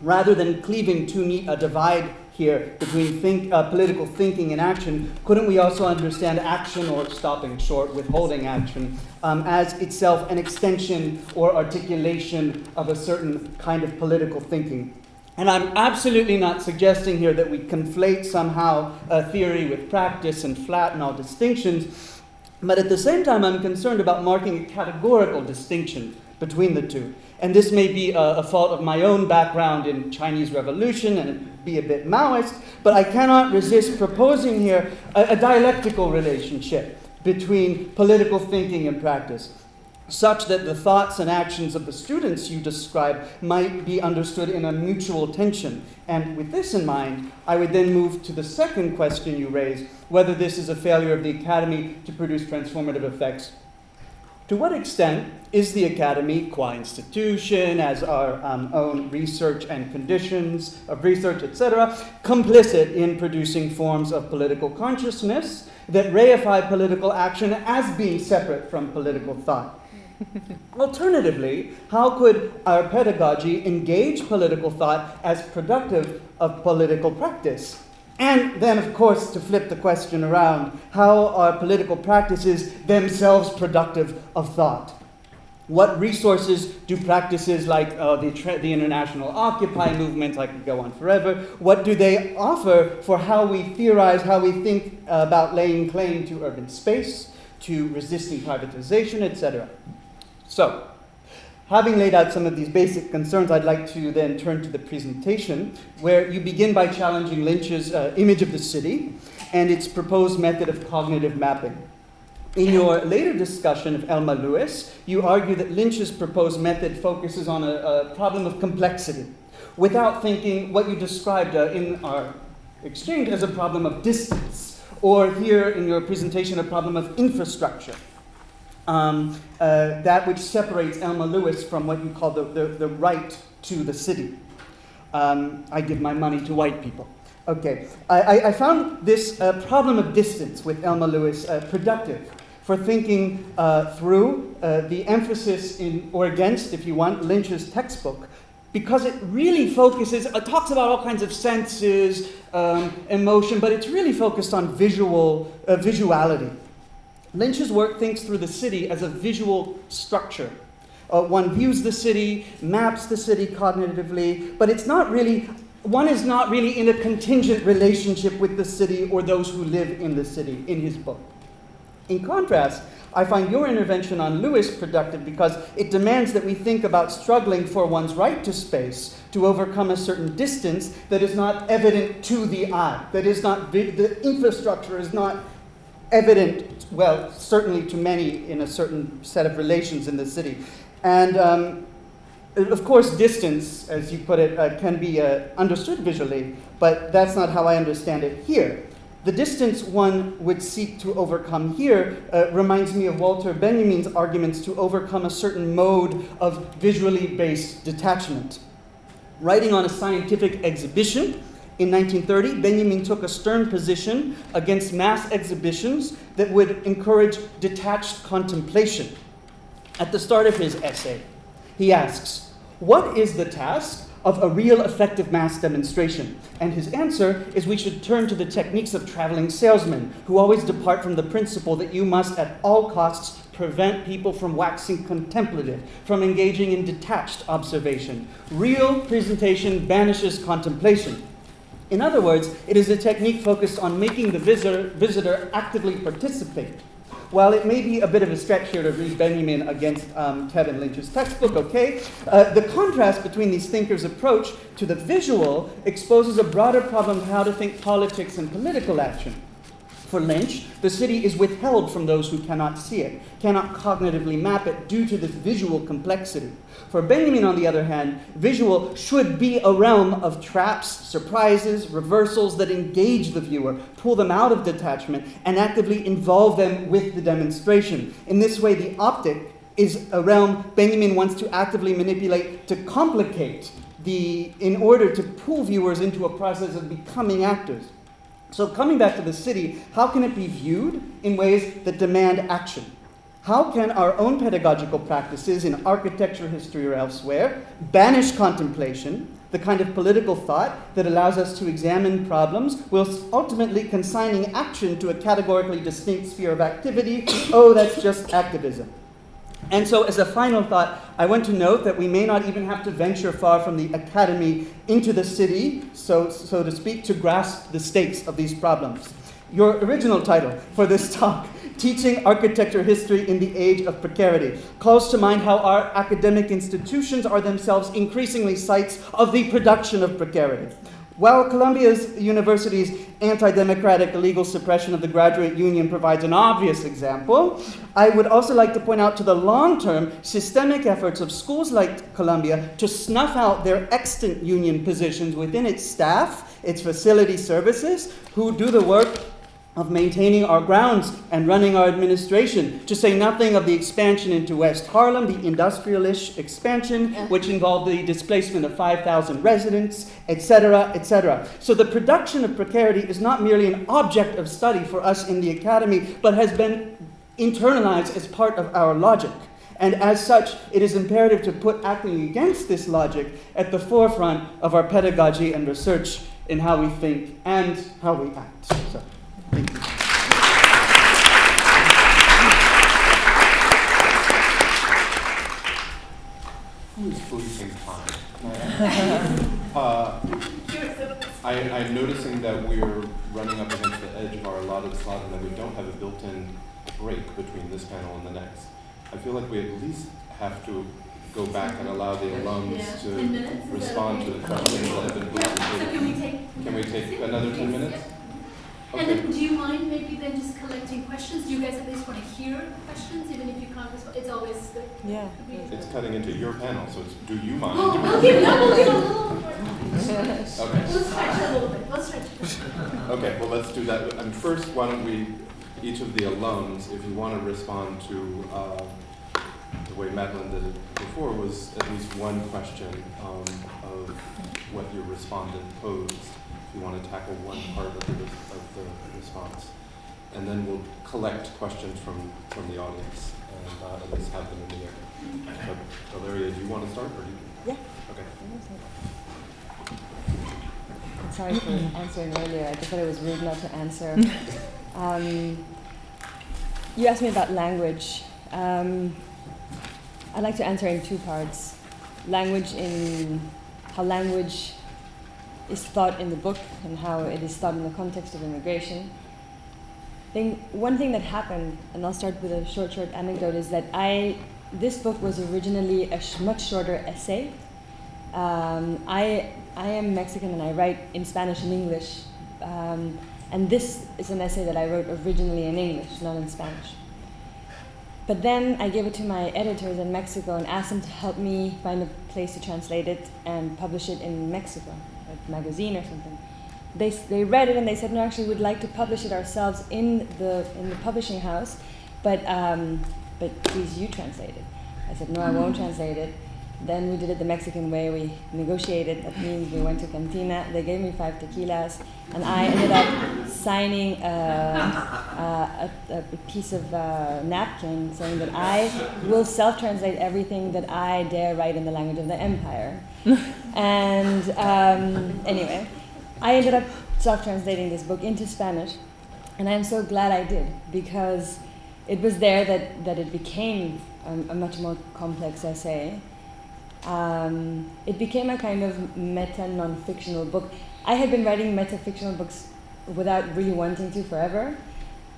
Rather than cleaving too neat a divide here between political thinking and action, couldn't we also understand action, or stopping short, withholding action, as itself an extension or articulation of a certain kind of political thinking? And I'm absolutely not suggesting here that we conflate somehow theory with practice and flatten all distinctions, but at the same time I'm concerned about marking a categorical distinction between the two. And this may be a fault of my own background in Chinese Revolution and be a bit Maoist, but I cannot resist proposing here a dialectical relationship between political thinking and practice, such that the thoughts and actions of the students you describe might be understood in a mutual tension. And with this in mind, I would then move to the second question you raised, whether this is a failure of the academy to produce transformative effects. To what extent is the Academy, qua institution, as our own research and conditions of research, etc., complicit in producing forms of political consciousness that reify political action as being separate from political thought? Alternatively, how could our pedagogy engage political thought as productive of political practice? And then, of course, to flip the question around, how are political practices themselves productive of thought? What resources do practices like the international Occupy movement, I could go on forever, what do they offer for how we theorize, how we think about laying claim to urban space, to resisting privatization, etc.? So, having laid out some of these basic concerns, I'd like to then turn to the presentation, where you begin by challenging Lynch's image of the city and its proposed method of cognitive mapping. In your later discussion of Elma Lewis, you argue that Lynch's proposed method focuses on a problem of complexity, without thinking what you described in our exchange as a problem of distance, or here in your presentation, a problem of infrastructure. That which separates Elma Lewis from what you call the right to the city. I give my money to white people. Okay, I found this problem of distance with Elma Lewis productive for thinking through the emphasis in, or against, if you want, Lynch's textbook, because it really focuses, it talks about all kinds of senses, emotion, but it's really focused on visuality. Lynch's work thinks through the city as a visual structure. One views the city, maps the city cognitively, but one is not really in a contingent relationship with the city or those who live in the city in his book. In contrast, I find your intervention on Lewis productive because it demands that we think about struggling for one's right to space to overcome a certain distance that is not evident to the eye, that is not, the infrastructure is not evident, well, certainly to many in a certain set of relations in the city. And of course, distance, as you put it, can be understood visually, but that's not how I understand it here. The distance one would seek to overcome here reminds me of Walter Benjamin's arguments to overcome a certain mode of visually based detachment. Writing on a scientific exhibition, in 1930, Benjamin took a stern position against mass exhibitions that would encourage detached contemplation. At the start of his essay, he asks, "What is the task of a real effective mass demonstration?" And his answer is we should turn to the techniques of traveling salesmen, who always depart from the principle that you must at all costs prevent people from waxing contemplative, from engaging in detached observation. Real presentation banishes contemplation. In other words, it is a technique focused on making the visitor actively participate. While it may be a bit of a stretch here to read Benjamin against Ted and Lynch's textbook, okay, the contrast between these thinkers' approach to the visual exposes a broader problem of how to think politics and political action. For Lynch, the city is withheld from those who cannot see it, cannot cognitively map it due to this visual complexity. For Benjamin, on the other hand, visual should be a realm of traps, surprises, reversals that engage the viewer, pull them out of detachment, and actively involve them with the demonstration. In this way, the optic is a realm Benjamin wants to actively manipulate to complicate in order to pull viewers into a process of becoming actors. So coming back to the city, how can it be viewed in ways that demand action? How can our own pedagogical practices in architecture, history, or elsewhere banish contemplation, the kind of political thought that allows us to examine problems, whilst ultimately consigning action to a categorically distinct sphere of activity? Oh, that's just activism. And so as a final thought, I want to note that we may not even have to venture far from the academy into the city, so to speak, to grasp the stakes of these problems. Your original title for this talk, Teaching Architecture History in the Age of Precarity, calls to mind how our academic institutions are themselves increasingly sites of the production of precarity. While Columbia University's anti-democratic illegal suppression of the graduate union provides an obvious example, I would also like to point out to the long-term systemic efforts of schools like Columbia to snuff out their extant union positions within its staff, its facility services, who do the work of maintaining our grounds and running our administration, to say nothing of the expansion into West Harlem, the industrialish expansion, which involved the displacement of 5,000 residents, etc., etc. So the production of precarity is not merely an object of study for us in the academy, but has been internalized as part of our logic. And as such, it is imperative to put acting against this logic at the forefront of our pedagogy and research in how we think and how we act. So, thank you. Who is policing time? I'm noticing that we're running up against the edge of our allotted slot and that we don't have a built-in break between this panel and the next. I feel like we at least have to go back and allow the alums to respond to the questions that have been presented. So Can we take another 10 minutes? And Okay. then do you mind maybe then just collecting questions? Do you guys at least want to hear questions, even if you can't respond? It's always good. Yeah. It's cutting into your panel, so it's, do you mind? Oh, we'll give a little more. Okay. We'll stretch a little bit. We'll stretch it. Okay, well, let's do that. And first, why don't we, each of the alums, if you want to respond to the way Madeline did it before, was at least one question of what your respondent posed. If you want to tackle one part of the response. And then we'll collect questions from the audience and at least have them in the air. But Valeria, do you want to start? Or do you? Yeah. Okay. I'm sorry for answering earlier. I just thought it was rude not to answer. You asked me about language. I'd like to answer in two parts. Language in how language is thought in the book and how it is thought in the context of immigration. One thing that happened, and I'll start with a short anecdote, is that this book was originally a much shorter essay. I am Mexican and I write in Spanish and English, and this is an essay that I wrote originally in English, not in Spanish. But then I gave it to my editors in Mexico and asked them to help me find a place to translate it and publish it in Mexico, a magazine or something. They read it and they said, no, actually we'd like to publish it ourselves in the publishing house, but please you translate it. I said, no, I won't translate it. Then we did it the Mexican way. We negotiated. That means we went to Cantina. They gave me 5 tequilas, and I ended up signing a piece of napkin saying that I will self-translate everything that I dare write in the language of the empire. And anyway, I ended up self-translating this book into Spanish, and I'm so glad I did, because it was there that it became a much more complex essay. It became a kind of meta non-fictional book. I had been writing meta-fictional books without really wanting to forever.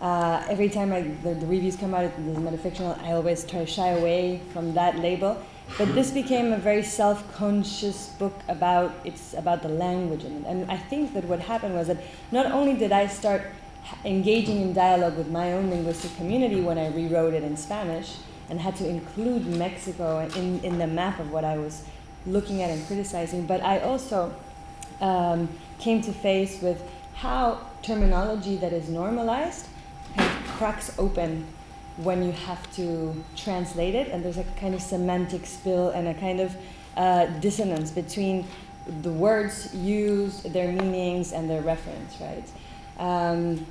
Every time the reviews come out, it's meta-fictional, I always try to shy away from that label. But this became a very self-conscious book about the language in it. And I think that what happened was that not only did I start engaging in dialogue with my own linguistic community when I rewrote it in Spanish, and had to include Mexico in the map of what I was looking at and criticizing. But I also came to face with how terminology that is normalized kind of cracks open when you have to translate it, and there's a kind of semantic spill and a kind of dissonance between the words used, their meanings, and their reference, right?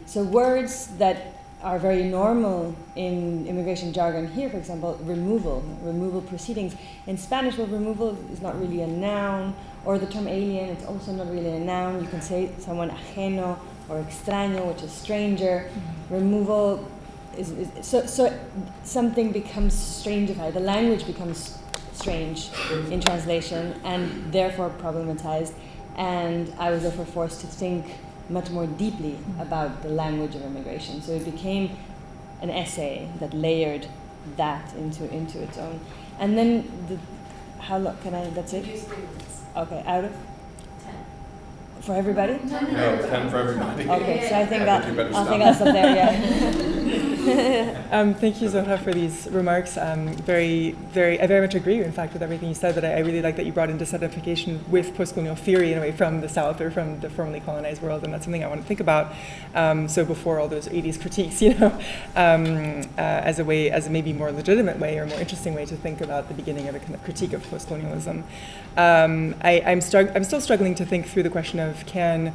So words that are very normal in immigration jargon here, for example, removal proceedings. In Spanish, well, removal is not really a noun, or the term alien, it's also not really a noun. You can say someone ajeno or extraño, which is stranger. Removal is so something becomes strangified. The language becomes strange in translation and therefore problematized. And I was therefore forced to think much more deeply about the language of immigration. So it became an essay that layered that into its own. And then, how long can I, that's it? Okay, out of? 10. For everybody? No, 10 for everybody. Okay, so I think I think you better I'll stop there, yeah. Thank you, Zohra, for these remarks. I very much agree, in fact, with everything you said, but I really like that you brought into dissatisfaction with post-colonial theory, in a way, from the South or from the formerly colonized world, and that's something I want to think about. So before all those 80s critiques, as a maybe more legitimate way or more interesting way to think about the beginning of a kind of critique of post-colonialism. I'm still struggling to think through the question of, can,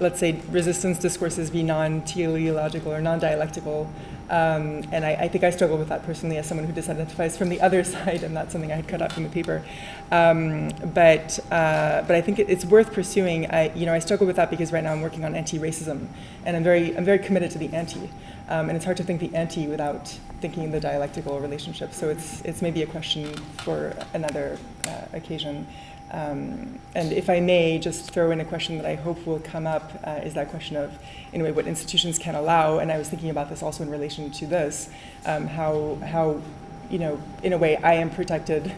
let's say, resistance discourses be non-teleological or non-dialectical? And I think I struggle with that personally as someone who disidentifies from the other side, and that's something I had cut out from the paper. But I think it's worth pursuing. I struggle with that because right now I'm working on anti-racism, and I'm very committed to the anti. And it's hard to think the anti without thinking the dialectical relationship. So it's maybe a question for another occasion. And if I may just throw in a question that I hope will come up, is that question of, in a way, what institutions can allow. And I was thinking about this also in relation to this, how in a way, I am protected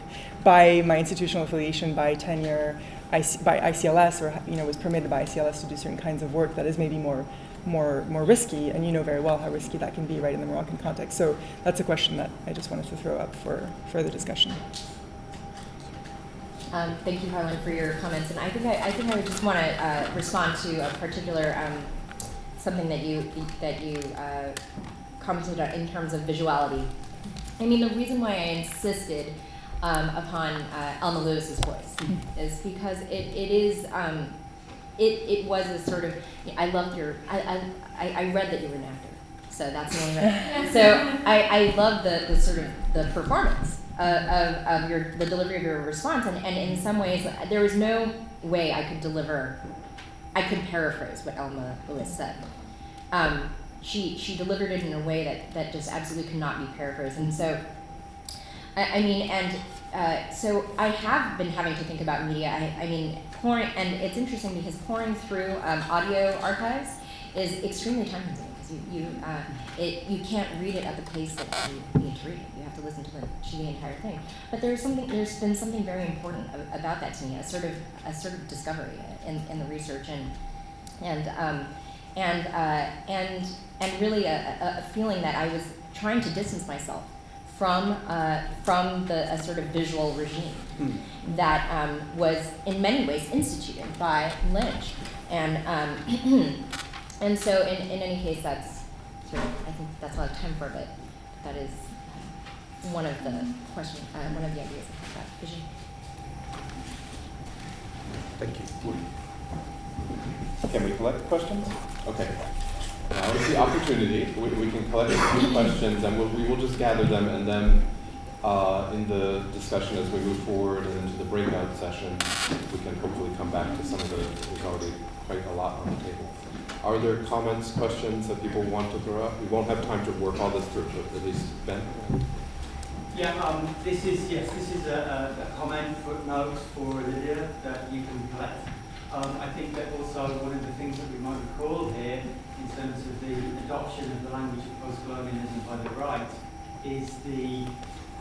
by my institutional affiliation, by tenure, by ICLS, or was permitted by ICLS to do certain kinds of work that is maybe more risky, and you know very well how risky that can be, right, in the Moroccan context. So that's a question that I just wanted to throw up for further discussion. Thank you, Harlan, for your comments. And I think I would just want to respond to a particular something that you commented on in terms of visuality. I mean, the reason why I insisted upon Elma Lewis's voice is because it was a sort of, I loved your, I read that you were an actor, so that's the only reason. So I love the sort of the performance of the delivery of your response, and in some ways there was no way I could paraphrase what Elma Lewis said. She delivered it in a way that just absolutely could not be paraphrased, and so so I have been having to think about media. Pouring, and it's interesting because pouring through audio archives is extremely time-consuming, because you can't read it at the pace that you need to read it. You have to listen to the entire thing. But there's been something very important about that to me, a sort of discovery in the research, and really a feeling that I was trying to distance myself from a sort of visual regime that was in many ways instituted by Lynch, and so in any case, that's sort of, I think that's a lot of time for, but that is one of the ideas of that vision. Thank you. Can we collect questions? Okay. Now is the opportunity. We can collect a few questions, and we will just gather them, and then in the discussion as we move forward and into the breakout session, we can hopefully come back to some of there's already quite a lot on the table. Are there comments, questions that people want to throw up? We won't have time to work all this through, but at least Ben. Yeah, this is a comment footnote for Lydia that you can collect. I think that also one of the things that we might recall here in terms of the adoption of the language of post-colonialism by the right is the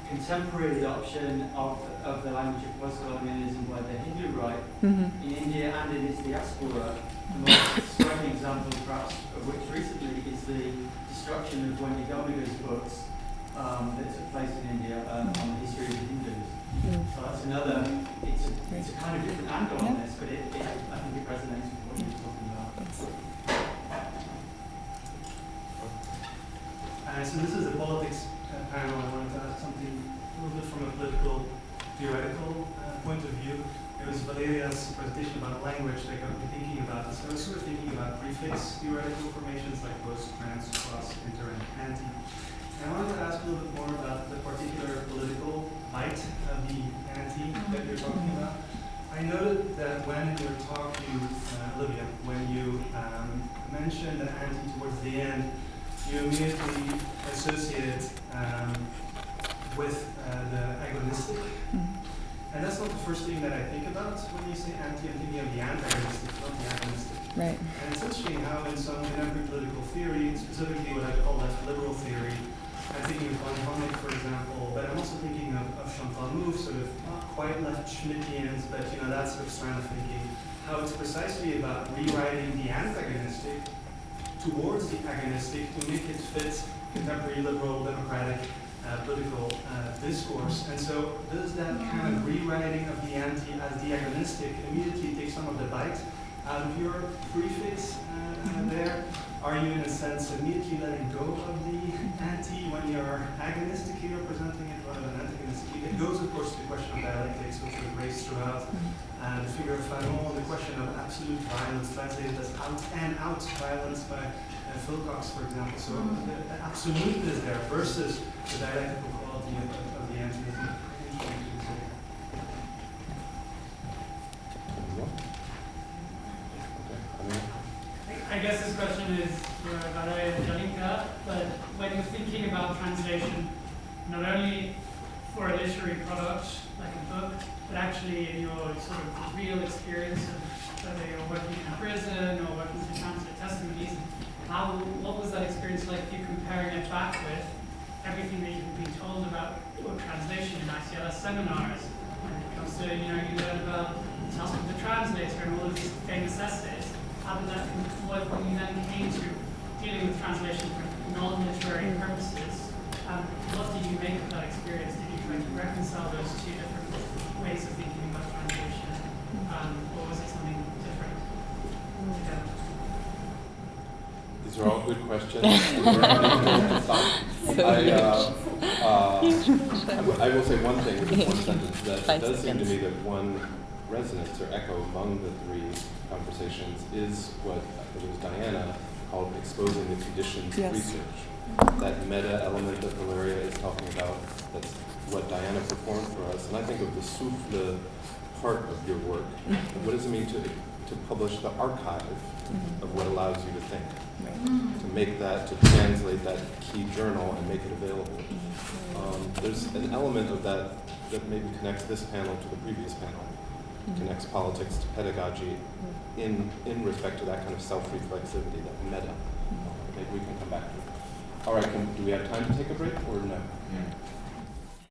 contemporary adoption of the language of post-colonialism by the Hindu right in India and in its diaspora. The most striking example, perhaps, of which recently is the destruction of Wendy Gomaga's books that took place in India on the history of the Hindus. So that's another, it's a kind of different angle on this, but I think it resonates with what you're talking about. So this is a politics panel. I wanted to ask something a little bit from a political, theoretical point of view. It was Valeria's presentation about language that got me thinking about this. I was sort of thinking about prefix theoretical formations like post, trans, cross, inter, and anti. And I wanted to ask a little bit more about the particular political bite of the anti that you're talking about. I noted that when in your talk, Olivia, when you mentioned the anti towards the end, you immediately associated with the agonistic. And that's not the first thing that I think about when you say anti. I'm thinking of the antagonistic, not the agonistic. Right. And it's interesting how in some contemporary political theory, specifically what I call left liberal theory, I'm thinking of von Honeck, for example, but I'm also thinking of Jean-Claude Mouffe, sort of not quite left Schmittians, but that sort of strand of thinking, how it's precisely about rewriting the antagonistic towards the agonistic to make it fit contemporary liberal democratic political discourse. And so does that kind of rewriting of the anti as the agonistic immediately take some of the bite out of your prefix there? Are you in a sense immediately letting go of the anti when you're agonistically representing it rather than antagonistically? It goes of course to the question of dialectics, which was raised throughout, the figure of Fanon, the question of absolute violence, translated as out and out violence by Philcox, for example. So the absoluteness there versus the dialectical quality of the anti. I guess this question is for Valeria and Jalinka, but when you're thinking about translation, not only for a literary product like a book, but actually in your sort of real experience of whether you're working in a prison or working to translate testimonies, what was that experience like if you're comparing it back with everything that you've been told about your translation in ICLS seminars? When it comes to, you learn about the task of the translator and all of these famous essays. How did that, when you then came to dealing with translation for non-literary purposes, what did you make of that experience? Did you try to reconcile those two different ways of thinking about translation, or was it something different? Yeah. These are all good questions. I will say one thing with one sentence, that it does seem to me that one resonance or echo among the three conversations is what it was Diana called exposing the conditions of research. That meta element that Valeria is talking about, that's what Diana performed for us. And I think of the souffle part of your work. What does it mean to publish the archive of what allows you to think? To make that, to translate that key journal and make it available. There's an element of that that maybe connects this panel to the previous panel. Connects politics to pedagogy in respect to that kind of self-reflexivity, that meta. Maybe we can come back to it. All right, do we have time to take a break or no?